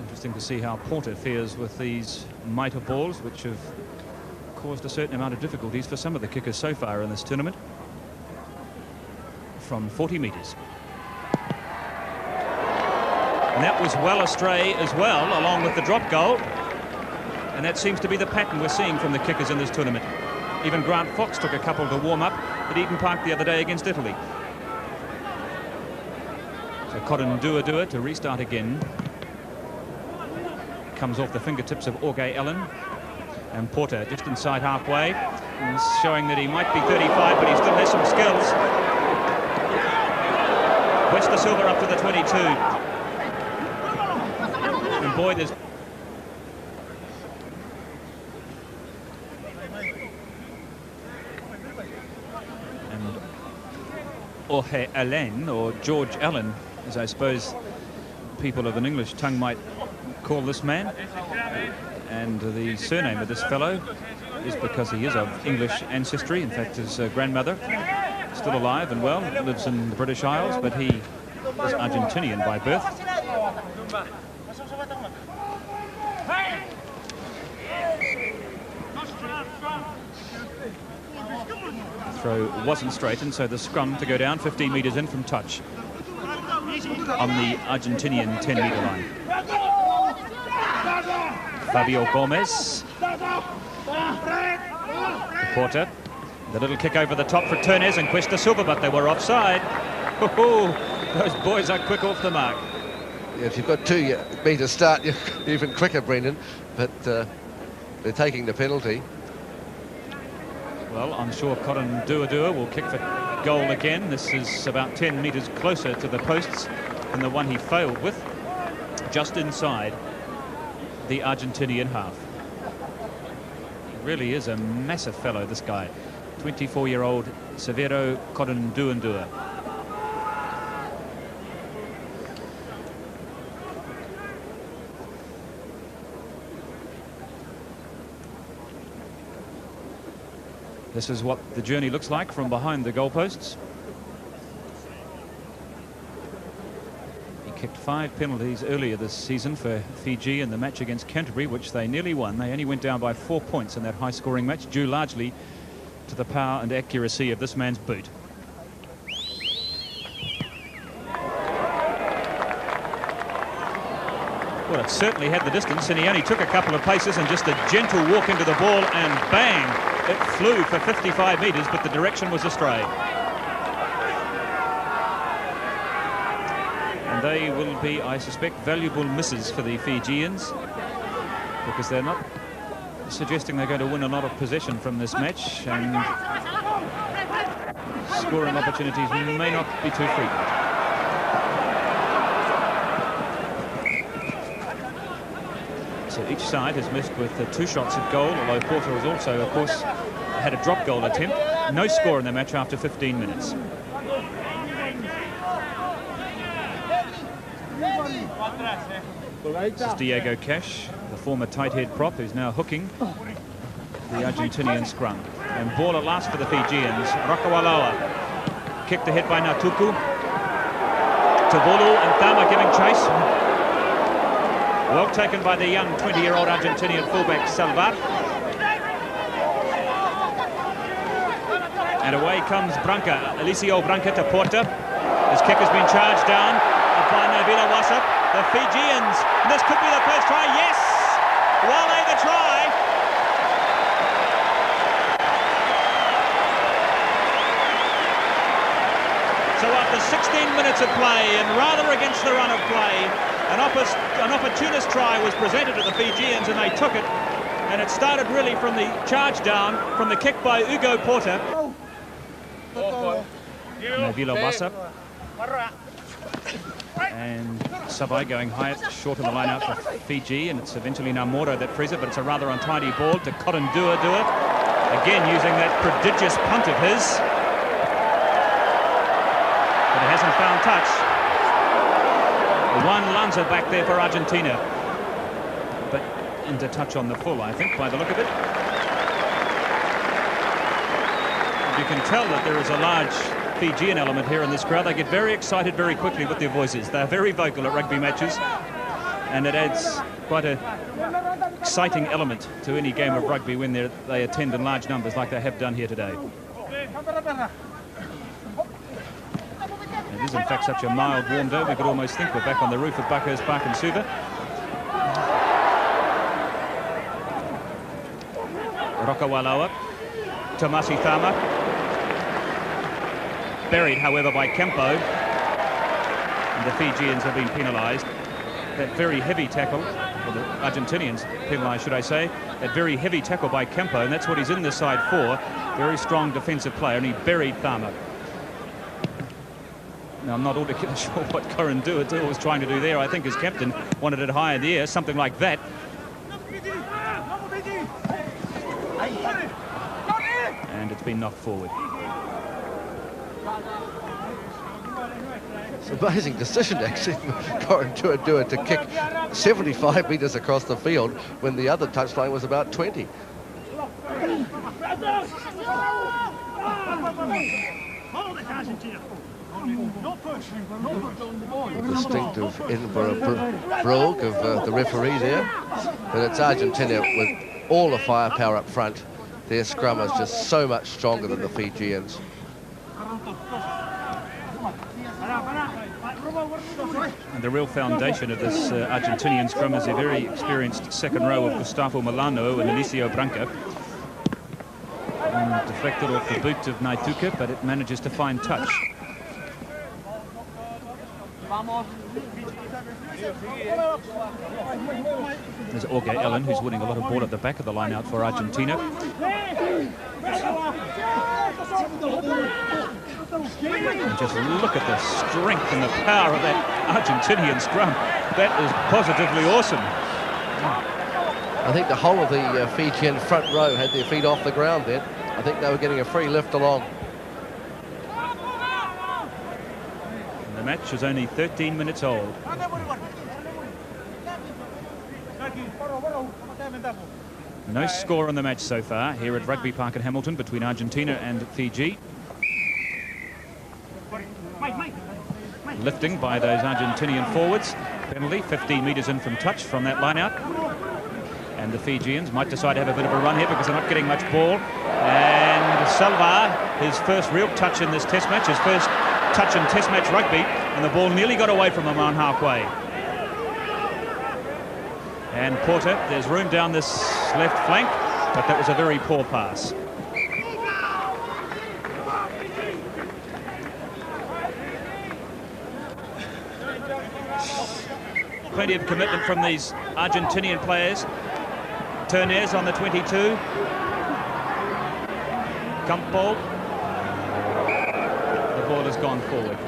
Interesting to see how Porter fares with these mitre balls, which have caused a certain amount of difficulties for some of the kickers so far in this tournament. From 40 metres. And that was well astray as well, along with the drop goal. And that seems to be the pattern we're seeing from the kickers in this tournament. Even Grant Fox took a couple to warm up at Eden Park the other day against Italy. So Korunduadua to restart again. Comes off the fingertips of Jorge Allen. And Porter just inside halfway. And showing that he might be 35, but he still has some skills. Cuesta Silva up to the 22. And boy, there's... And Jorge Allen, or George Allen, as I suppose people of an English tongue might call this man. And the surname of this fellow is because he is of English ancestry. In fact, his grandmother, still alive and well, lives in the British Isles, but he is Argentinian by birth. The throw wasn't straightened, so the scrum to go down 15 metres in from touch on the Argentinian 10-metre line. Fabio Gomez. Porter. The little kick over the top for Turnez and Cuesta Silva, but they were offside. Oh, those boys are quick off the mark. Yeah, if you've got 2 metres start, you're even quicker, Brendan. But they're taking the penalty. Well, I'm sure Corin Duadua will kick for goal again. This is about 10 metres closer to the posts than the one he failed with, just inside the Argentinian half. He really is a massive fellow, this guy. 24-year-old Severo Corin Duadua. This is what the journey looks like from behind the goalposts. He kicked 5 penalties earlier this season for Fiji in the match against Canterbury, which they nearly won. They only went down by 4 points in that high-scoring match, due largely to the power and accuracy of this man's boot. Well, it certainly had the distance, and he only took a couple of paces and just a gentle walk into the ball, and bang! It flew for 55 metres, but the direction was astray. And they will be, I suspect, valuable misses for the Fijians, because they're not suggesting they're going to win a lot of possession from this match, and scoring opportunities may not be too frequent. So each side has missed with 2 shots at goal, although Porter has also, of course, had a drop goal attempt. No score in the match after 15 minutes. This is Diego Cash, the former tight head prop, who's now hooking the Argentinian scrum. And ball at last for the Fijians. Rakawaloa kicked ahead by Natuku. Tavolu and Tama giving chase. Well taken by the young 20-year-old Argentinian fullback Salvar. And away comes Branca, Eliseo Branca to Porter. His kick has been charged down by Nabila Wasap. The Fijians, this could be the first try. Yes! Wale the try. So after 16 minutes of play, and rather against the run of play, an opportunist try was presented to the Fijians, and they took it. And it started really from the charge down, from the kick by Ugo Porter. Nabila Wasap. And Sabai going high, short of the line out for Fiji, and it's eventually now Moro that frees it, but it's a rather untidy ball to Corin Duadua. Again using that prodigious punt of his. But it hasn't found touch. One Lanza back there for Argentina. But into touch on the full, I think, by the look of it. You can tell that there is a large Fijian element here in this crowd. They get very excited very quickly with their voices. They're very vocal at rugby matches, and it adds quite an exciting element to any game of rugby when they attend in large numbers like they have done here today. It is in fact such a mild warm day we could almost think we're back on the roof of Buckhurst Park in Suva. Rokawaloa, Tomasi Thama. Buried, however, by Kempo. And the Fijians have been penalised. That very heavy tackle, or the Argentinians penalised, should I say, that very heavy tackle by Kempo, and that's what he's in this side for. Very strong defensive player, and he buried Thama. Now, I'm not altogether sure what Corin Duadua was trying to do there. I think his captain wanted it high in the air, something like that. And it's been knocked forward. It's an amazing decision, actually, for Corin Duadua to kick 75 metres across the field when the other touchline was about 20. Distinctive Edinburgh brogue of the referee there. But it's Argentina with all the firepower up front. Their scrum is just so much stronger than the Fijians. And the real foundation of this Argentinian scrum is a very experienced second row of Gustavo Milano and Eliseo Branca. And deflected off the boot of Naituka, but it manages to find touch. There's Jorge Ellen, who's winning a lot of ball at the back of the line out for Argentina. And just look at the strength and the power of that Argentinian scrum. That is positively awesome. I think the whole of the Fijian front row had their feet off the ground then. I think they were getting a free lift along. And the match is only 13 minutes old. No score on the match so far here at Rugby Park in Hamilton between Argentina and Fiji. Lifting by those Argentinian forwards. Penalty, 15 metres in from touch from that line out. And the Fijians might decide to have a bit of a run here because they're not getting much ball. And Salva, his first real touch in this test match, his first touch in test match rugby, and the ball nearly got away from him on halfway. And Porter, there's room down this left flank, but that was a very poor pass. Plenty of commitment from these Argentinian players. Ternez on the 22. Campo. The ball has gone forward.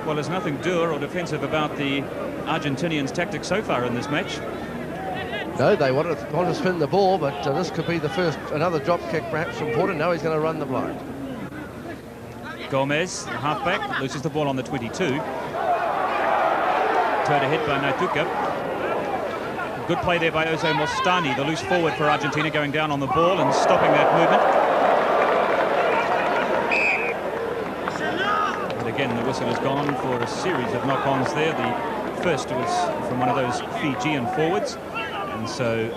Well, there's nothing dour or defensive about the Argentinians' tactics so far in this match. No, they want to spin the ball, but this could be the first, another drop kick perhaps from Porter. Now he's going to run the blind. Gomez, the halfback, loses the ball on the 22. Turned ahead by Naituka. Good play there by Ozo Mostani, the loose forward for Argentina, going down on the ball and stopping that movement. But again, the whistle has gone for a series of knock-ons there. The first was from one of those Fijian forwards. And so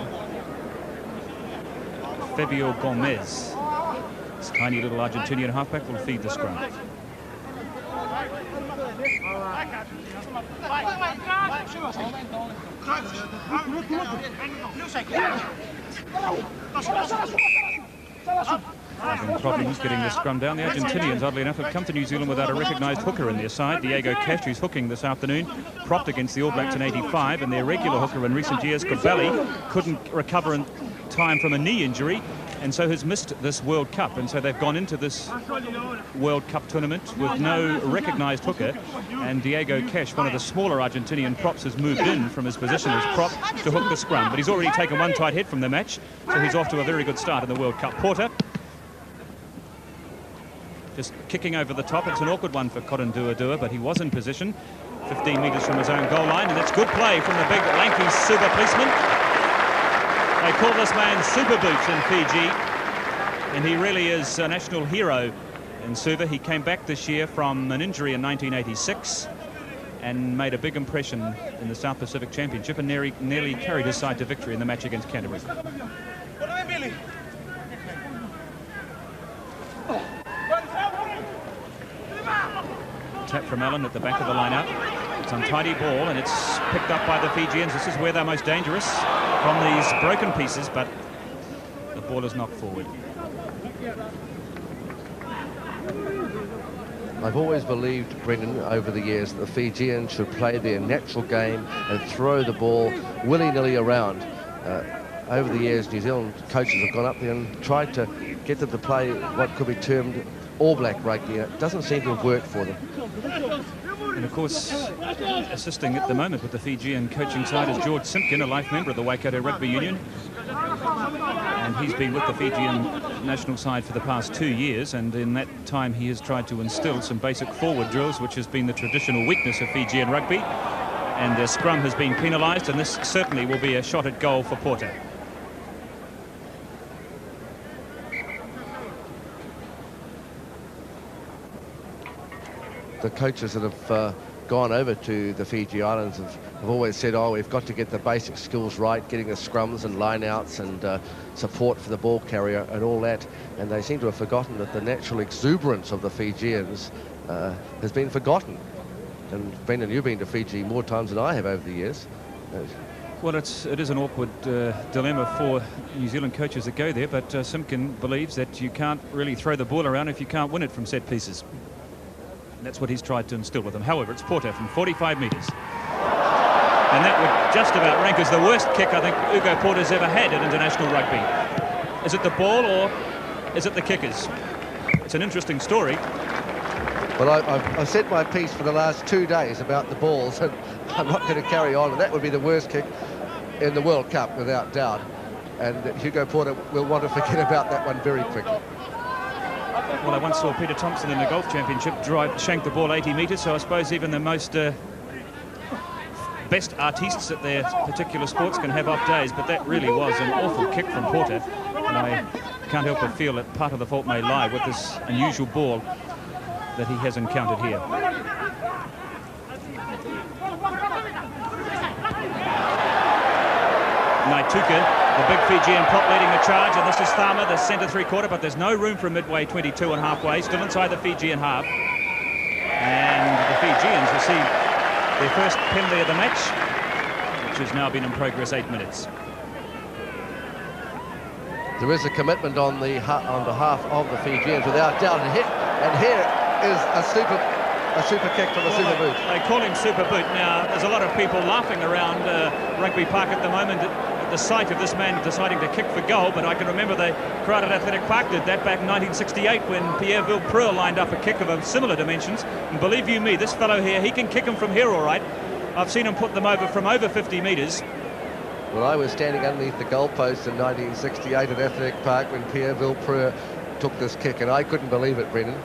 Fabio Gomez, this tiny little Argentinian halfback, will feed the scrum. Having problems getting the scrum down. The Argentinians, oddly enough, have come to New Zealand without a recognised hooker in their side. Diego Cash, who's hooking this afternoon, propped against the All Blacks in '85, and their regular hooker in recent years, Kobeli, couldn't recover in time from a knee injury, and so has missed this World Cup. And so they've gone into this World Cup tournament with no recognised hooker, and Diego Cash, one of the smaller Argentinian props, has moved in from his position as prop to hook the scrum. But he's already taken one tight hit from the match, so he's off to a very good start in the World Cup. Porter just kicking over the top. It's an awkward one for Corin Duadua, but he was in position 15 metres from his own goal line, and it's good play from the big lanky Suva policeman. They call this man Super Boots in Fiji, and he really is a national hero in Suva. He came back this year from an injury in 1986 and made a big impression in the South Pacific Championship and nearly carried his side to victory in the match against Canterbury. Tap from Allen at the back of the line-out. It's an untidy ball, and it's picked up by the Fijians. This is where they're most dangerous from these broken pieces, but the ball is knocked forward. I've always believed, Brendan, over the years, that the Fijians should play their natural game and throw the ball willy-nilly around. Over the years, New Zealand coaches have gone up there and tried to get them to play what could be termed All Black rugby. It doesn't seem to have worked for them. And of course, assisting at the moment with the Fijian coaching side is George Simpkin, a life member of the Waikato Rugby Union. And he's been with the Fijian national side for the past 2 years, and in that time he has tried to instill some basic forward drills, which has been the traditional weakness of Fijian rugby. And the scrum has been penalised, and this certainly will be a shot at goal for Porter. The coaches that have gone over to the Fiji Islands have always said, oh, we've got to get the basic skills right, getting the scrums and line-outs and support for the ball carrier and all that. And they seem to have forgotten that the natural exuberance of the Fijians has been forgotten. And Brendan, you've been to Fiji more times than I have over the years. Well, it is an awkward dilemma for New Zealand coaches that go there, but Simpkin believes that you can't really throw the ball around if you can't win it from set pieces. And that's what he's tried to instill with them. However, it's Porter from 45 metres. And that would just about rank as the worst kick I think Ugo Porter's ever had in international rugby. Is it the ball or is it the kickers? It's an interesting story. Well, I've said my piece for the last 2 days about the balls, and I'm not going to carry on. And that would be the worst kick in the World Cup, without doubt. And Hugo Porter will want to forget about that one very quickly. Well, I once saw Peter Thompson in the golf championship shank the ball 80 metres, so I suppose even the most best artistes at their particular sports can have off days, but that really was an awful kick from Porter. And I can't help but feel that part of the fault may lie with this unusual ball that he has encountered here. Naituka, the big Fijian prop leading the charge, and this is Thama, the centre three-quarter, but there's no room for a midway 22 and halfway, still inside the Fijian half. And the Fijians receive their first penalty of the match, which has now been in progress 8 minutes. There is a commitment on behalf of the Fijians, without doubt, and here is a super kick from a super boot. They call him super boot. Now, there's a lot of people laughing around Rugby Park at the moment at the sight of this man deciding to kick for goal, but I can remember the crowd at Athletic Park did that back in 1968 when Pierre Villepreux lined up a kick of similar dimensions. And believe you me, this fellow here, he can kick him from here all right. I've seen him put them over from over 50 metres. Well, I was standing underneath the goalpost in 1968 at Athletic Park when Pierre Villepreux took this kick, and I couldn't believe it, Brendan.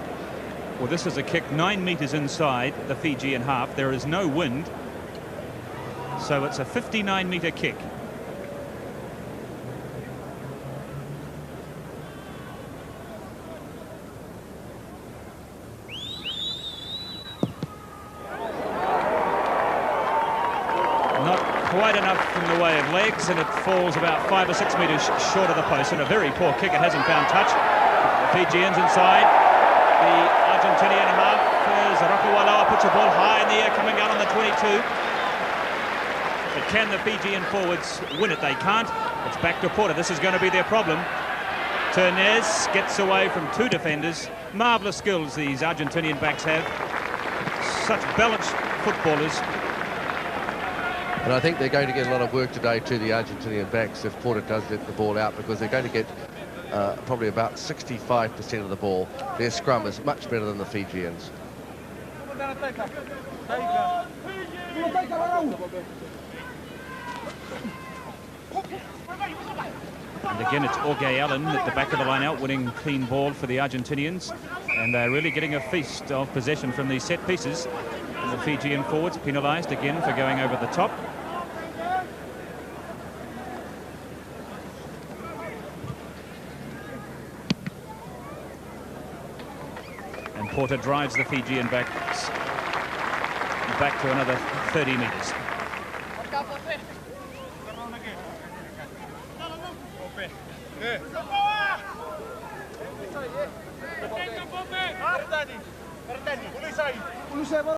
Well, this is a kick 9 metres inside the Fijian half. There is no wind, so it's a 59-metre kick. Not quite enough from the way of legs, and it falls about 5 or 6 metres short of the post. And a very poor kick. It hasn't found touch. The Fijians inside. The Argentinian half as Rakawaloa puts a ball high in the air coming out on the 22. But can the Fijian forwards win it? They can't. It's back to Porter. This is going to be their problem. Ternez gets away from 2 defenders. Marvellous skills these Argentinian backs have. Such balanced footballers. And I think they're going to get a lot of work today to the Argentinian backs if Porter does let the ball out, because they're going to get probably about 65% of the ball. Their scrum is much better than the Fijians. And again, it's Auge Allen at the back of the line out, winning clean ball for the Argentinians. And they're really getting a feast of possession from these set pieces. And the Fijian forwards penalised again for going over the top. And Porter drives the Fijian backs back to another 30 metres.